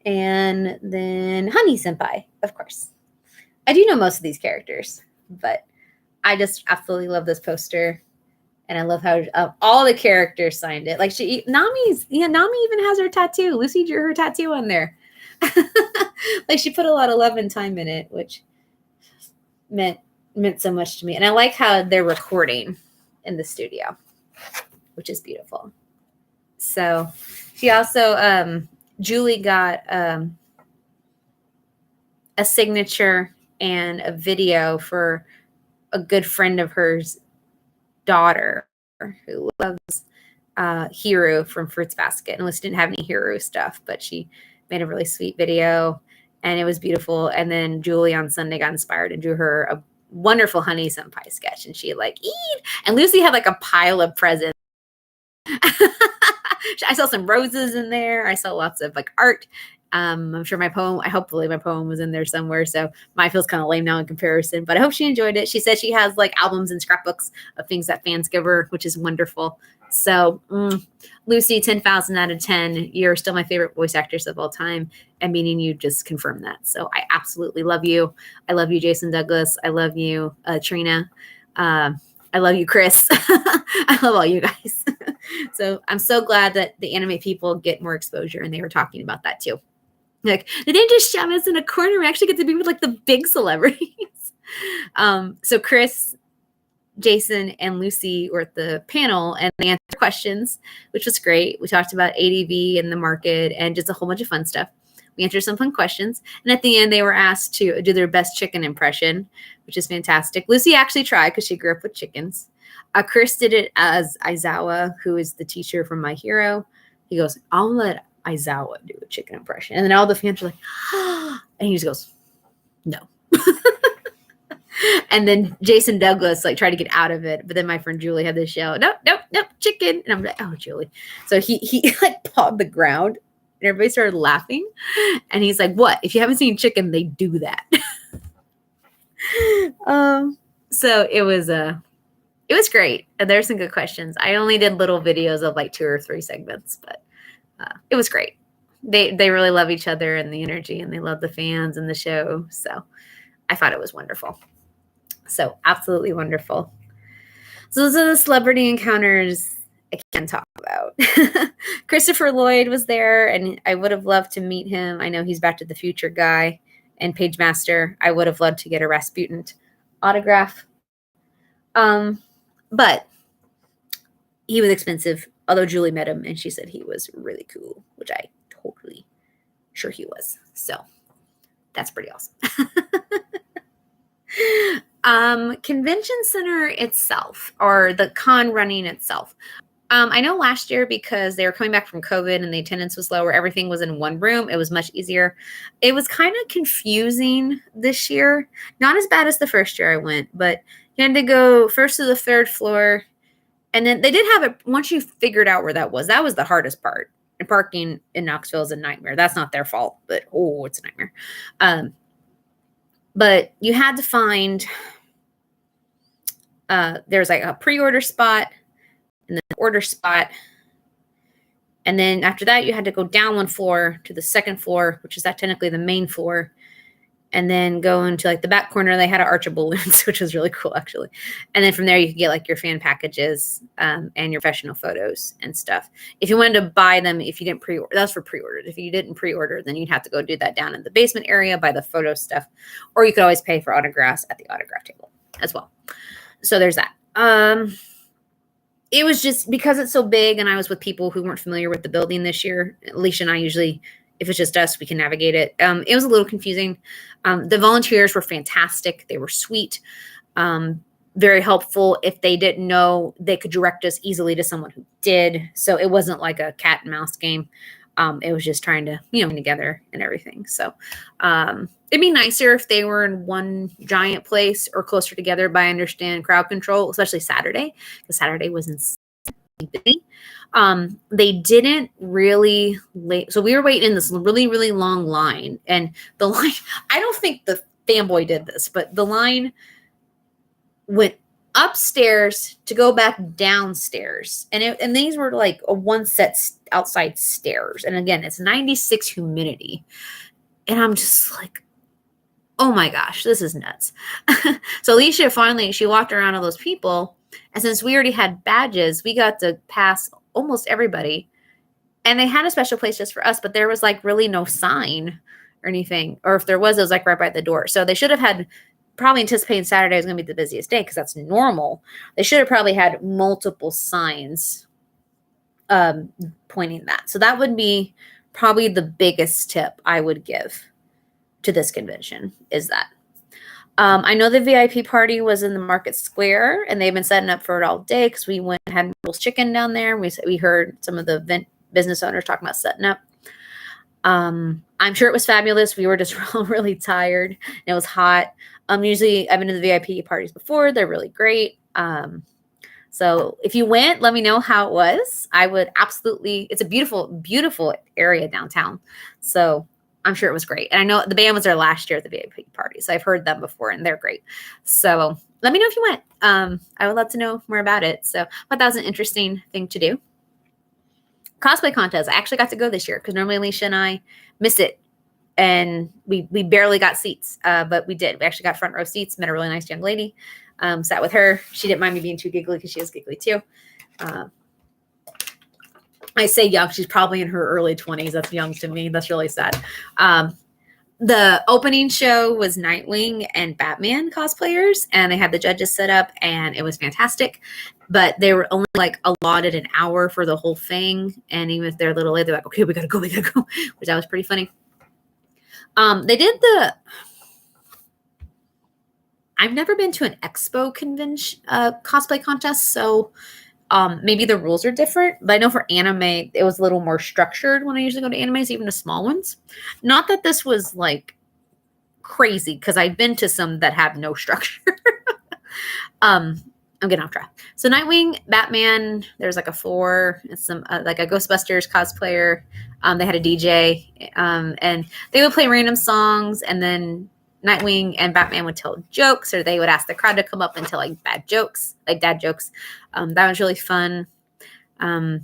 And then Honey Senpai, of course. I do know most of these characters, but I just absolutely love this poster. And I love how all the characters signed it. Like Nami even has her tattoo. Lucy drew her tattoo on there. Like she put a lot of love and time in it, which meant so much to me. And I like how they're recording in the studio, which is beautiful. So she also, Julie got a signature and a video for a good friend of hers daughter who loves Hiro from Fruits Basket. And Lucy didn't have any Hiro stuff, but she made a really sweet video and it was beautiful. And then Julie on Sunday got inspired and drew her a wonderful Honey Senpai sketch, and she like eat. And Lucy had like a pile of presents. I saw some roses in there. I saw lots of like art. I'm sure hopefully my poem was in there somewhere. So mine feels kind of lame now in comparison, but I hope she enjoyed it. She said she has like albums and scrapbooks of things that fans give her, which is wonderful. So Lucy, 10,000 out of 10. You're still my favorite voice actress of all time. And meaning you just confirmed that. So I absolutely love you. I love you, Jason Douglas. I love you, Trina. I love you, Chris. I love all you guys. So I'm so glad that the anime people get more exposure, and they were talking about that too. Like, they didn't just shove us in a corner. We actually get to be with like the big celebrities. So Chris, Jason, and Lucy were at the panel, and they answered questions, which was great. We talked about ADV and the market and just a whole bunch of fun stuff. We answered some fun questions. And at the end, they were asked to do their best chicken impression, which is fantastic. Lucy actually tried because she grew up with chickens. Chris did it as Aizawa, who is the teacher from My Hero. He goes, I'll let Aizawa do a chicken impression. And then all the fans are like, ah, and he just goes, no. And then Jason Douglas like tried to get out of it. But then my friend Julie had this yell, nope, chicken. And I'm like, oh, Julie. So he like pawed the ground. And everybody started laughing. And he's like, what? If you haven't seen chicken, they do that. So it was great. And there's some good questions. I only did little videos of like 2 or 3 segments, but it was great. They really love each other and the energy, and they love the fans and the show. So I thought it was wonderful. So absolutely wonderful. So those are the celebrity encounters I can talk about. Christopher Lloyd was there, and I would have loved to meet him. I know he's Back to the Future guy and Page Master. I would have loved to get a Rasputin autograph. But he was expensive, although Julie met him and she said he was really cool, which I totally sure he was. So that's pretty awesome. Convention center itself, or the con running itself. I know last year, because they were coming back from COVID and the attendance was lower, everything was in one room. It was much easier. It was kind of confusing this year. Not as bad as the first year I went, but you had to go first to the 3rd floor. And then they did have it, once you figured out where that was the hardest part. And parking in Knoxville is a nightmare. That's not their fault, but it's a nightmare. But you had to find, there's like a pre-order spot and then an order spot. And then after that, you had to go down 1 floor to the second floor, which is that technically the main floor. And then go into like the back corner. They had an arch of balloons, which was really cool, actually. And then from there, you could get like your fan packages and your professional photos and stuff. If you wanted to buy them, if you didn't pre-order, that's for pre-ordered. If you didn't pre-order, then you'd have to go do that down in the basement area, buy the photo stuff. Or you could always pay for autographs at the autograph table as well. So there's that. It was just because it's so big and I was with people who weren't familiar with the building this year. Alicia and I usually, if it's just us, we can navigate it. It was a little confusing. The volunteers were fantastic. They were sweet, very helpful. If they didn't know, they could direct us easily to someone who did. So it wasn't like a cat and mouse game. It was just trying to, together and everything. So it'd be nicer if they were in one giant place or closer together, but I understand crowd control, especially Saturday, because Saturday was insanely busy. They didn't really so we were waiting in this really, really long line, and the line, I don't think the Fanboy did this, but the line went upstairs to go back downstairs. And these were like a one set outside stairs. And again, it's 96 humidity. And I'm just like, oh my gosh, this is nuts. So Alicia finally, she walked around all those people. And since we already had badges, we got to pass almost everybody. And they had a special place just for us, but there was like really no sign or anything. Or if there was, it was like right by the door. So they should have had, probably anticipating Saturday was going to be the busiest day because that's normal. They should have probably had multiple signs pointing that. So that would be probably the biggest tip I would give to this convention is that. I know the VIP party was in the market square and they've been setting up for it all day because we went and had Rules Chicken down there. We heard some of the business owners talking about setting up. I'm sure it was fabulous. We were just really tired and it was hot. Usually I've been to the VIP parties before. They're really great. So if you went, let me know how it was. I would absolutely, it's a beautiful, beautiful area downtown. So I'm sure it was great. And I know the band was there last year at the VIP party. So I've heard them before and they're great. So let me know if you went. I would love to know more about it. So but that was an interesting thing to do. Cosplay Contest. I actually got to go this year because normally Alicia and I miss it. And we barely got seats, but we did. We actually got front row seats, met a really nice young lady, sat with her. She didn't mind me being too giggly because she is giggly too. I say young. She's probably in her early 20s. That's young to me. That's really sad. The opening show was Nightwing and Batman cosplayers, and they had the judges set up, and it was fantastic. But they were only like allotted an hour for the whole thing. And even if they're a little late, they're like, okay, we gotta go, which that was pretty funny. They did I've never been to an Expo convention, cosplay contest. So, maybe the rules are different, but I know for anime, it was a little more structured when I usually go to animes, even the small ones. Not that this was like crazy because I've been to some that have no structure. I'm getting off track. So Nightwing, Batman, there's like a floor, and some like a Ghostbusters cosplayer. They had a DJ, and they would play random songs, and then Nightwing and Batman would tell jokes, or they would ask the crowd to come up and tell like bad jokes, like dad jokes. That was really fun. The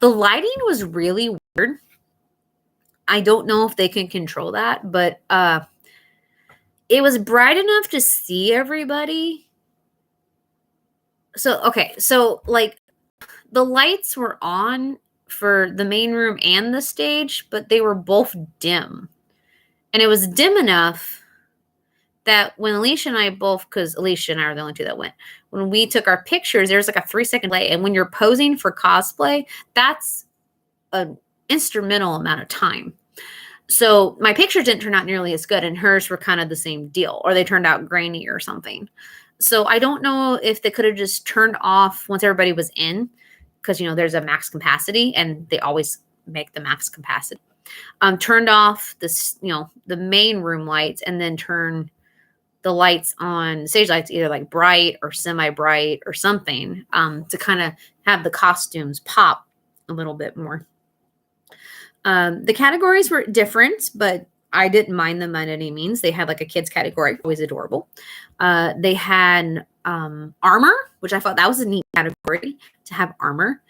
lighting was really weird. I don't know if they can control that, but it was bright enough to see everybody. So, okay. So like the lights were on for the main room and the stage, but they were both dim. And it was dim enough that when Alicia and I both, because Alicia and I are the only two that went, when we took our pictures, there was like a 3-second delay. And when you're posing for cosplay, that's an instrumental amount of time. So my pictures didn't turn out nearly as good, and hers were kind of the same deal, or they turned out grainy or something. So I don't know if they could have just turned off once everybody was in, because, there's a max capacity and they always make the max capacity. Turned off this, the main room lights, and then turn the lights on, stage lights, either like bright or semi-bright or something, to kind of have the costumes pop a little bit more. The categories were different, but I didn't mind them by any means. They had like a kids category, always adorable. They had armor, which I thought that was a neat category to have armor.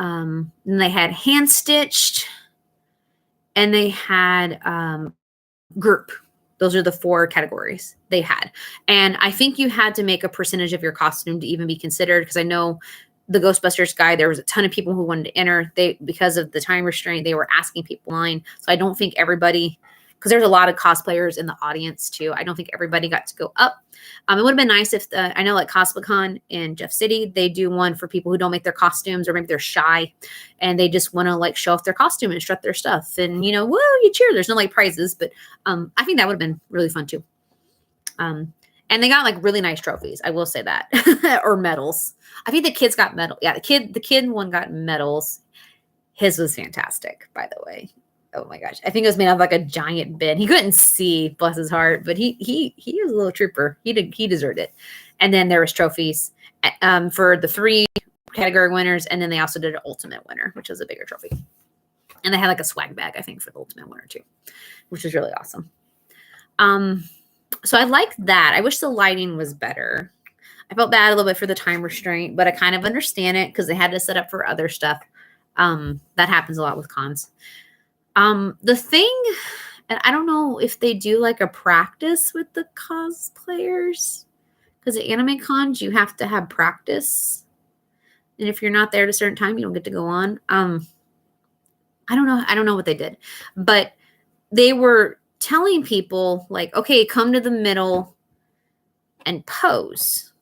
And they had hand stitched, and they had group. Those are the 4 categories they had. And I think you had to make a percentage of your costume to even be considered, because I know the Ghostbusters guy, there was a ton of people who wanted to enter. Because of the time restraint, they were asking people line. So I don't think everybody, because there's a lot of cosplayers in the audience too, I don't think everybody got to go up. It would have been nice if I know like Cosplay Con in Jeff City, they do one for people who don't make their costumes, or maybe they're shy and they just want to like show off their costume and strut their stuff. And, you know, woo, you cheer. There's no like prizes, but I think that would have been really fun too. And they got like really nice trophies. I will say that. Or medals. I think the kids got medal. Yeah, the kid one got medals. His was fantastic, by the way. Oh my gosh. I think it was made out of like a giant bin. He couldn't see, bless his heart, but he was a little trooper. He deserved it. And then there was trophies for the 3 category winners. And then they also did an ultimate winner, which was a bigger trophy. And they had like a swag bag, I think, for the ultimate winner too, which was really awesome. So I liked that. I wish the lighting was better. I felt bad a little bit for the time restraint, but I kind of understand it because they had to set up for other stuff. That happens a lot with cons. The thing, and I don't know if they do like a practice with the cosplayers, because at anime cons you have to have practice, and if you're not there at a certain time, you don't get to go on. I don't know what they did, but they were telling people like, okay, come to the middle and pose.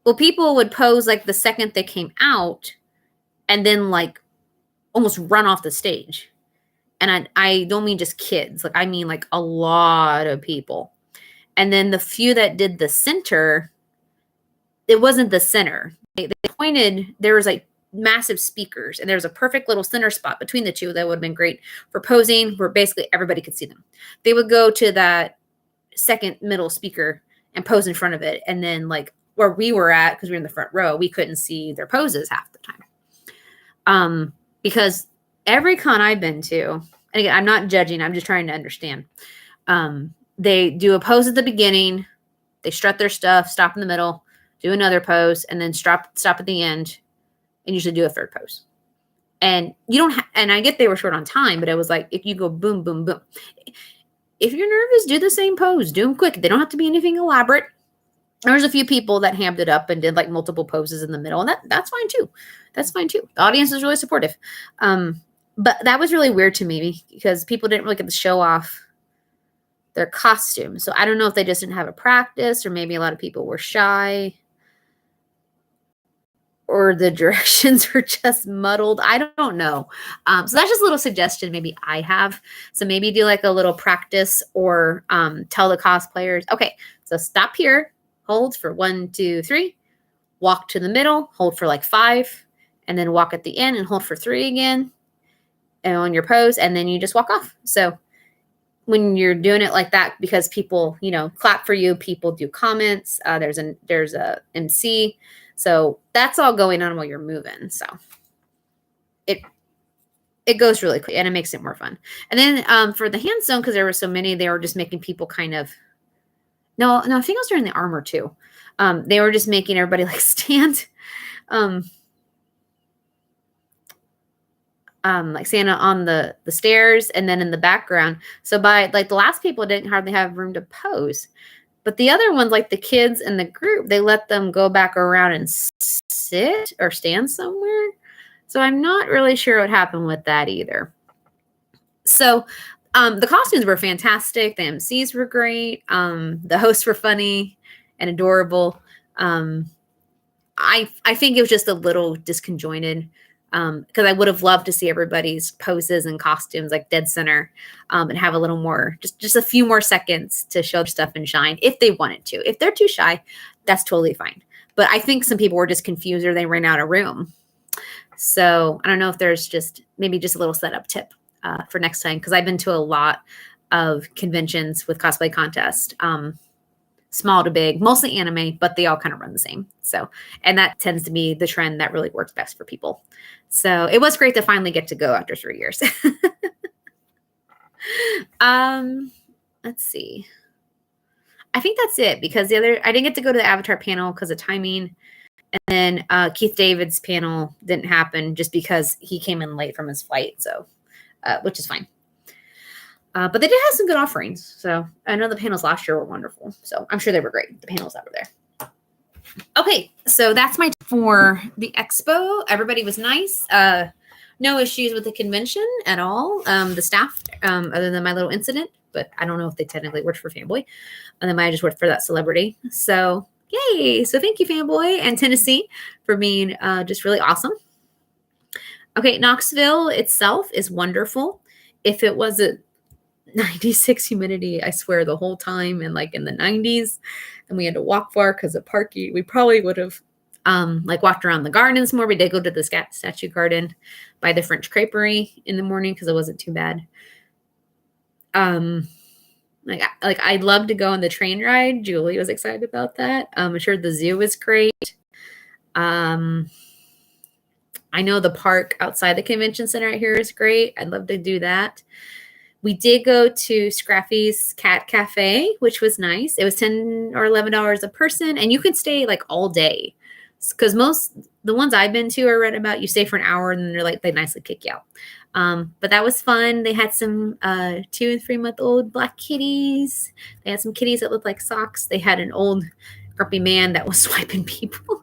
Well, people would pose like the second they came out, and then like almost run off the stage. And I don't mean just kids. Like, I mean like a lot of people. And then the few that did the center, it wasn't the center. They pointed, there was like massive speakers, and there was a perfect little center spot between the 2 that would have been great for posing, where basically everybody could see them. They would go to that second middle speaker and pose in front of it. And then like where we were at, because we were in the front row, we couldn't see their poses half the time. Because every con I've been to, and again, I'm not judging, I'm just trying to understand. They do a pose at the beginning, they strut their stuff, stop in the middle, do another pose, and then stop at the end, and usually do a 3rd pose. And you don't and I get they were short on time, but it was like, if you go boom, boom, boom. If you're nervous, do the same pose, do them quick. They don't have to be anything elaborate. There's a few people that hammed it up and did like multiple poses in the middle, and that's fine too. That's fine too. The audience is really supportive. But that was really weird to me because people didn't really get to show off their costume. So I don't know if they just didn't have a practice, or maybe a lot of people were shy, or the directions were just muddled. I don't know. So that's just a little suggestion maybe I have. So maybe do like a little practice, or tell the cosplayers, okay, so stop here, hold for 1, 2, 3, walk to the middle, hold for like 5, and then walk at the end and hold for 3 again, and on your pose, and then you just walk off. So when you're doing it like that, because people, you know, clap for you, people do comments, there's a MC. So that's all going on while you're moving. So it goes really quick, and it makes it more fun. And then for the hand sewn, because there were so many, they were just making people kind of, no, I think it was during the armor too. They were just making everybody like stand. Like Santa on the stairs, and then in the background. So by like the last people didn't hardly have room to pose, but the other ones, like the kids in the group, they let them go back around and sit or stand somewhere. So I'm not really sure what happened with that either. So the costumes were fantastic. The MCs were great. The hosts were funny and adorable. I think it was just a little disconjointed. Because I would have loved to see everybody's poses and costumes like dead center, and have a little more, just a few more seconds to show stuff and shine if they wanted to. If they're too shy, that's totally fine. But I think some people were just confused, or they ran out of room. So I don't know if there's maybe just a little setup tip for next time, because I've been to a lot of conventions with Cosplay Contest. Small to big, mostly anime, but they all kind of run the same. So, and that tends to be the trend that really works best for people. So it was great to finally get to go after 3 years. Let's see. I think that's it, because I didn't get to go to the Avatar panel because of timing. And then Keith David's panel didn't happen just because he came in late from his flight, so which is fine. But they did have some good offerings. So I know the panels last year were wonderful. So I'm sure they were great, the panels that were there. Okay, so that's my for the expo. Everybody was nice. No issues with the convention at all. The staff, other than my little incident, but I don't know if they technically worked for Fanboy. And then I just worked for that celebrity. So yay. So thank you, Fanboy and Tennessee, for being just really awesome. Okay, Knoxville itself is wonderful. If it wasn't 96 humidity, I swear, the whole time, and like in the 90s, and we had to walk far because of parking, we probably would have like walked around the gardens more. We did go to the statue garden by the French creperie in the morning because it wasn't too bad. Like I'd love to go on the train ride. Julie was excited about that. I'm sure the zoo was great. I know the park outside the convention center right here is great. I'd love to do that. We did go to Scrappy's Cat Cafe, which was nice. It was $10 or $11 a person, and you could stay like all day. Because the ones I've been to are read about, you stay for an hour and then they nicely kick you out. But that was fun. They had some 2 and 3 month old black kitties. They had some kitties that looked like socks. They had an old grumpy man that was swiping people.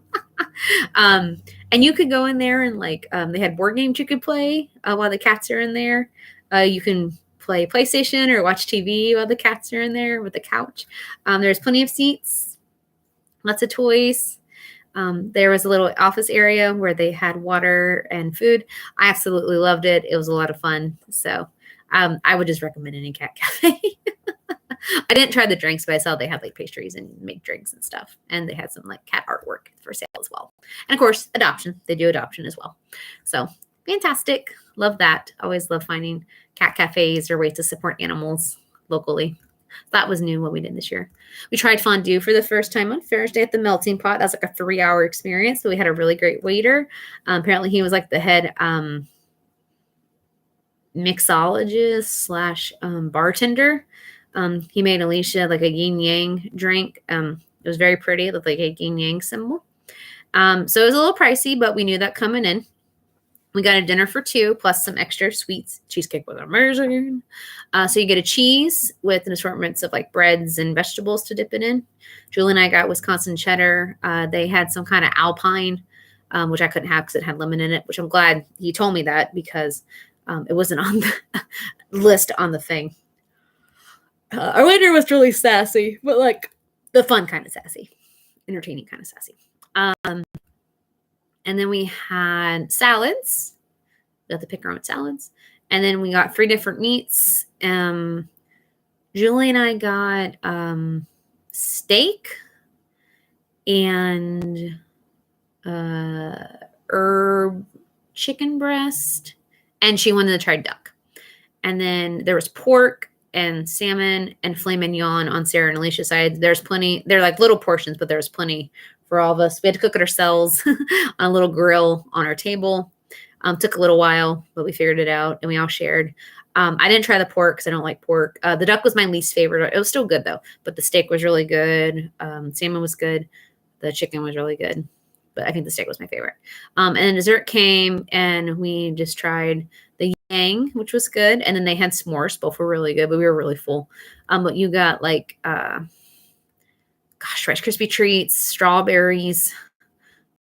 And you could go in there and they had board games you could play while the cats are in there. You can play PlayStation or watch TV while the cats are in there with the couch. There's plenty of seats, lots of toys. There was a little office area where they had water and food. I absolutely loved it. It was a lot of fun. So I would just recommend any cat cafe. I didn't try the drinks, but I saw they had like pastries and make drinks and stuff. And they had some like cat artwork for sale as well. And of course, adoption. They do adoption as well. So fantastic. Love that. Always love finding cat cafes or ways to support animals locally. That was new what we did this year. We tried fondue for the first time on Thursday at the Melting Pot. That was like a 3-hour experience. So we had a really great waiter. Apparently he was like the head mixologist / bartender. He made Alicia like a yin yang drink. It was very pretty. It looked like a yin yang symbol. So it was a little pricey, but we knew that coming in. We got a dinner for 2 plus some extra sweets. Cheesecake was amazing. So you get a cheese with an assortment of like breads and vegetables to dip it in. Julie and I got Wisconsin cheddar. They had some kind of Alpine, which I couldn't have because it had lemon in it, which I'm glad he told me that because it wasn't on the list on the thing. Our waiter was really sassy, but like the fun kind of sassy, entertaining kind of sassy. And then we had salads. We got to pick our own salads. And then we got 3 different meats. Julie and I got steak and herb chicken breast. And she wanted to try duck. And then there was pork and salmon and filet mignon on Sarah and Alicia's side. There's plenty. They're like little portions, but there's plenty for all of us. We had to cook it ourselves on a little grill on our table. Took a little while, but we figured it out and we all shared. I didn't try the pork because I don't like pork. The duck was my least favorite. It was still good though, but the steak was really good. Salmon was good. The chicken was really good, but I think the steak was my favorite. And then dessert came and we just tried the yang, which was good. And then they had s'mores. Both were really good, but we were really full. But you got like, Rice Krispie treats, strawberries,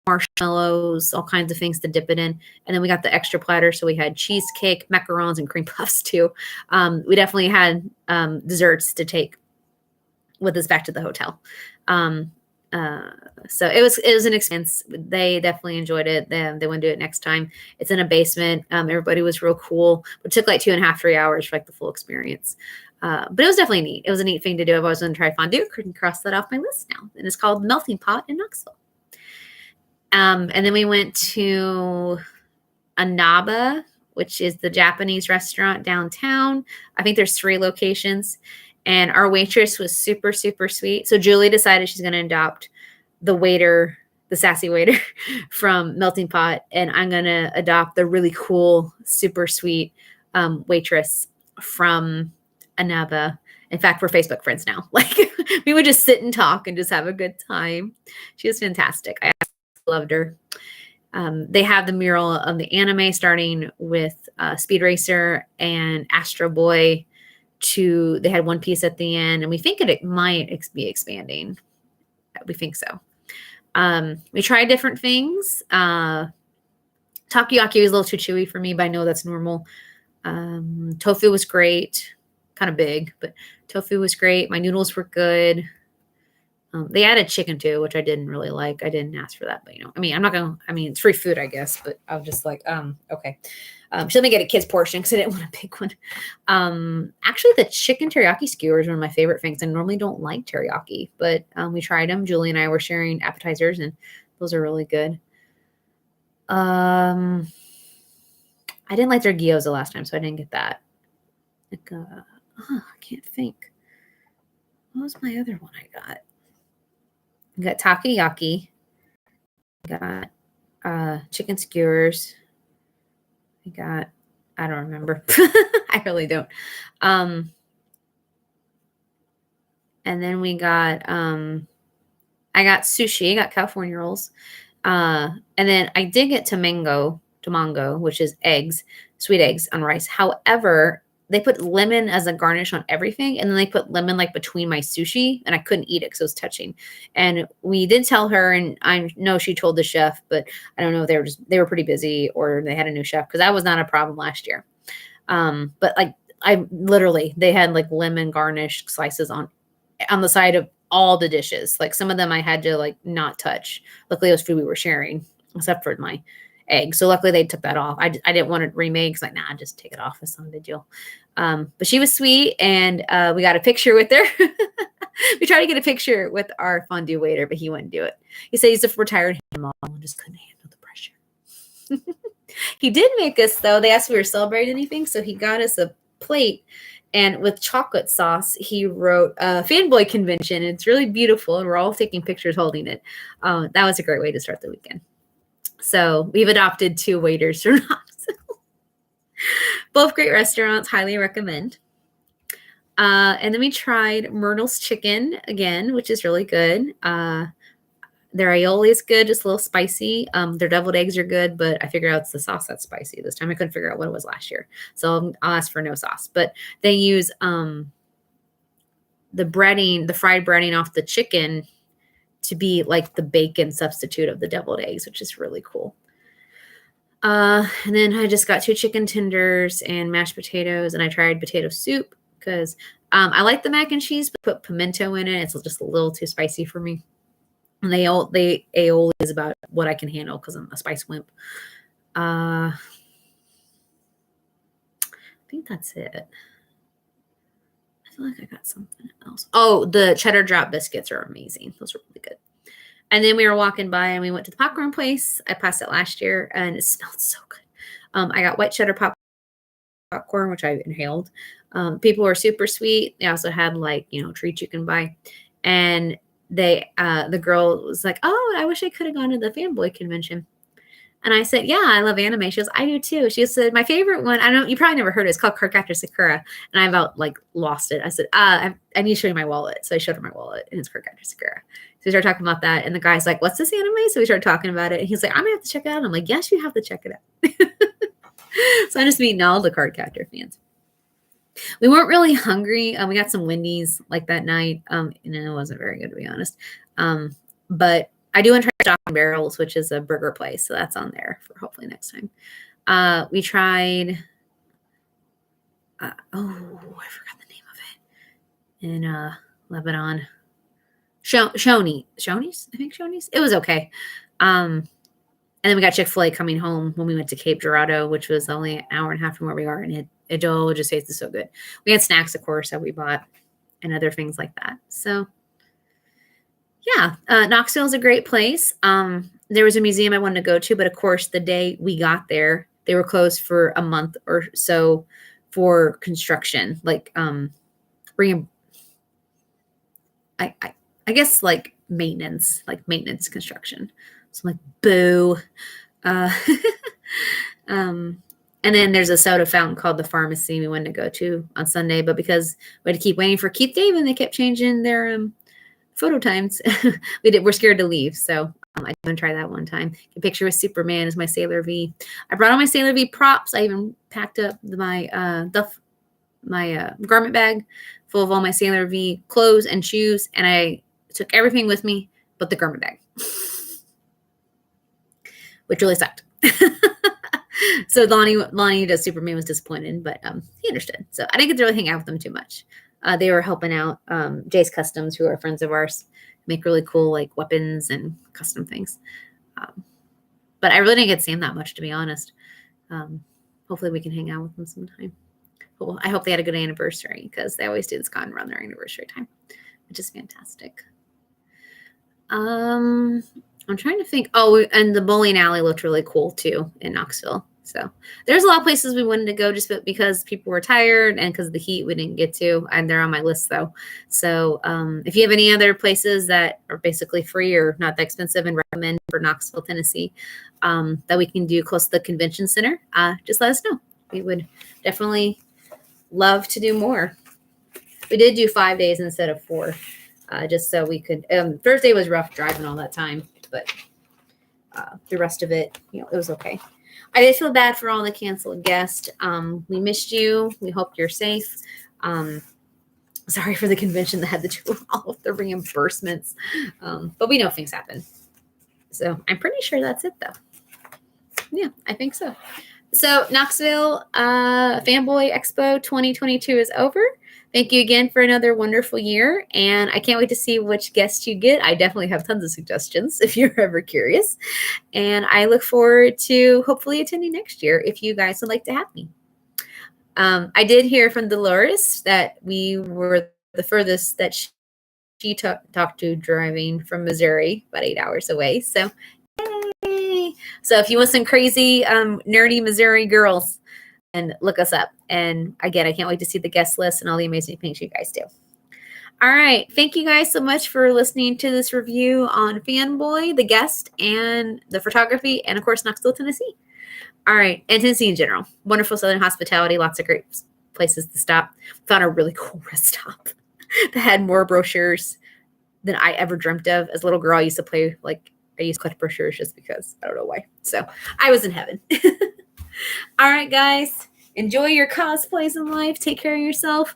marshmallows, all kinds of things to dip it in. And then we got the extra platter. So we had cheesecake, macarons, and cream puffs too. We definitely had desserts to take with us back to the hotel. So it was an experience. They definitely enjoyed it. They want to do it next time. It's in a basement. Everybody was real cool. It took like 2.5, 3 hours for like the full experience. But it was definitely neat. It was a neat thing to do. I've always wanted to try fondue. Couldn't cross that off my list now. And it's called Melting Pot in Knoxville. And then we went to Anaba, which is the Japanese restaurant downtown. I think there's 3 locations. And our waitress was super, super sweet. So Julie decided she's going to adopt the waiter, the sassy waiter from Melting Pot. And I'm going to adopt the really cool, super sweet waitress from Anaba. In fact, we're Facebook friends now. Like we would just sit and talk and just have a good time. She was fantastic. I asked loved her. They have the mural of the anime starting with Speed Racer and Astro Boy. They had One Piece at the end, and we think it might be expanding. We think so. We tried different things. Takoyaki was a little too chewy for me, but I know that's normal. Tofu was great, kind of big, but tofu was great. My noodles were good. They added chicken too, which I didn't really like. I didn't ask for that, but it's free food, I guess, but I was just like, okay. She let me get a kid's portion because I didn't want a big one. Actually, the chicken teriyaki skewers are one of my favorite things. I normally don't like teriyaki, but we tried them. Julie and I were sharing appetizers, and those are really good. I didn't like their gyoza last time, so I didn't get that. I can't think. What was my other one I got? I got takoyaki. I got chicken skewers. I don't remember. I really don't. And then we got, I got sushi. I got California rolls. And then I did get tamango, which is eggs, sweet eggs on rice. However, they put lemon as a garnish on everything, and then they put lemon like between my sushi, and I couldn't eat it because it was touching. And we did tell her, and I know she told the chef, but I don't know if they were pretty busy or they had a new chef, because that was not a problem last year. But like they had like lemon garnish slices on the side of all the dishes. Like some of them I had to like not touch. Luckily it was food we were sharing, except for my egg. So luckily they took that off. I didn't want it remade because like, nah, just take it off. It's not a big deal. But she was sweet, and we got a picture with her. We tried to get a picture with our fondue waiter, but he wouldn't do it. He said he's a retired model and just couldn't handle the pressure. He did make us, though. They asked if we were celebrating anything, so he got us a plate, and with chocolate sauce, he wrote Fanboy Convention. It's really beautiful, and we're all taking pictures holding it. That was a great way to start the weekend. So we've adopted 2 waiters from Knoxville. Both great restaurants, highly recommend. And then we tried Myrtle's Chicken again, which is really good. Their aioli is good, just a little spicy. Their deviled eggs are good, but I figured out it's the sauce that's spicy this time. I couldn't figure out what it was last year, so I'll ask for no sauce. But they use the fried breading off the chicken to be like the bacon substitute of the deviled eggs, which is really cool. And then I just got 2 chicken tenders and mashed potatoes, and I tried potato soup because I like the mac and cheese, but put pimento in it. It's just a little too spicy for me. And aioli is about what I can handle because I'm a spice wimp. I think that's it. I feel like I got something else. Oh, the cheddar drop biscuits are amazing. Those are really good. And then we were walking by and we went to the popcorn place. I passed it last year and it smelled so good. I got white cheddar popcorn, which I inhaled. People were super sweet. They also had treats you can buy. And the girl was like, "Oh, I wish I could have gone to the Fanboy convention." And I said, "Yeah, I love anime." She goes, "I do too." She said, "My favorite one, you probably never heard it. It's called Cardcaptor Sakura." And I about lost it. I said, I need to show you my wallet. So I showed her my wallet, and it's Cardcaptor Sakura. So we started talking about that. And the guy's like, "What's this anime?" So we started talking about it. And he's like, "I'm going to have to check it out." And I'm like, "Yes, you have to check it out." So I'm just meeting all the Cardcaptor fans. We weren't really hungry. We got some Wendy's that night. And it wasn't very good, to be honest. But I do want to try Stock and Barrels, which is a burger place. So that's on there for hopefully next time. We tried, I forgot the name of it. In Lebanon. Shoney's? I think Shoney's. It was okay. And then we got Chick-fil-A coming home when we went to Cape Girardeau, which was only an hour and a half from where we are. And it just tasted so good. We had snacks, of course, that we bought and other things like that. So, yeah, Knoxville is a great place. There was a museum I wanted to go to, but of course, the day we got there, they were closed for a month or so for construction, I guess maintenance construction. So boo. And then there's a soda fountain called the Pharmacy we wanted to go to on Sunday, but because we had to keep waiting for Keith David, they kept changing their photo times. We're scared to leave, so I'm going to try that one time. A picture with Superman as my Sailor V. I brought all my Sailor V props. I even packed up my garment bag full of all my Sailor V clothes and shoes, and I took everything with me but the garment bag, which really sucked. So Lonnie, who does Superman, was disappointed, but he understood. So I didn't get to really hang out with them too much. They were helping out Jace Customs, who are friends of ours, make really cool like weapons and custom things. But I really didn't get to see them that much, to be honest. Hopefully we can hang out with them sometime. Well, I hope they had a good anniversary, because they always do this con around their anniversary time, which is fantastic. I'm trying to think. Oh, and the bowling alley looked really cool too in Knoxville. So there's a lot of places we wanted to go just because people were tired and because of the heat we didn't get to, and they're on my list though. So if you have any other places that are basically free or not that expensive and recommend for Knoxville, Tennessee, that we can do close to the convention center, just let us know. We would definitely love to do more. We did do 5 days instead of 4, just so we could. Thursday was rough driving all that time, but the rest of it, it was okay. I did feel bad for all the canceled guests. We missed you. We hope you're safe. Sorry for the convention that had to do all of the reimbursements. But we know things happen. So I'm pretty sure that's it, though. Yeah, I think so. So Knoxville Fanboy Expo 2022 is over. Thank you again for another wonderful year, and I can't wait to see which guests you get. I definitely have tons of suggestions if you're ever curious, and I look forward to hopefully attending next year if you guys would like to have me. I did hear from Dolores that we were the furthest that she talked to driving from Missouri, about 8 hours away. So, yay! So if you want some crazy, nerdy Missouri girls, and look us up. And again, I can't wait to see the guest list and all the amazing things you guys do. All right. Thank you guys so much for listening to this review on Fanboy, the guest, and the photography, and of course, Knoxville, Tennessee. All right. And Tennessee in general. Wonderful Southern hospitality. Lots of great places to stop. Found a really cool rest stop that had more brochures than I ever dreamt of. As a little girl, I used to play, I used to collect brochures just because. I don't know why. So I was in heaven. All right, guys, enjoy your cosplays in life. Take care of yourself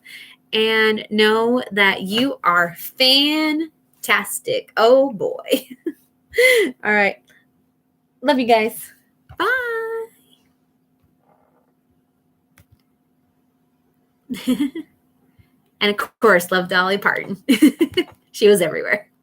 and know that you are fantastic. Oh, boy. All right. Love you guys. Bye. And, of course, love Dolly Parton. She was everywhere.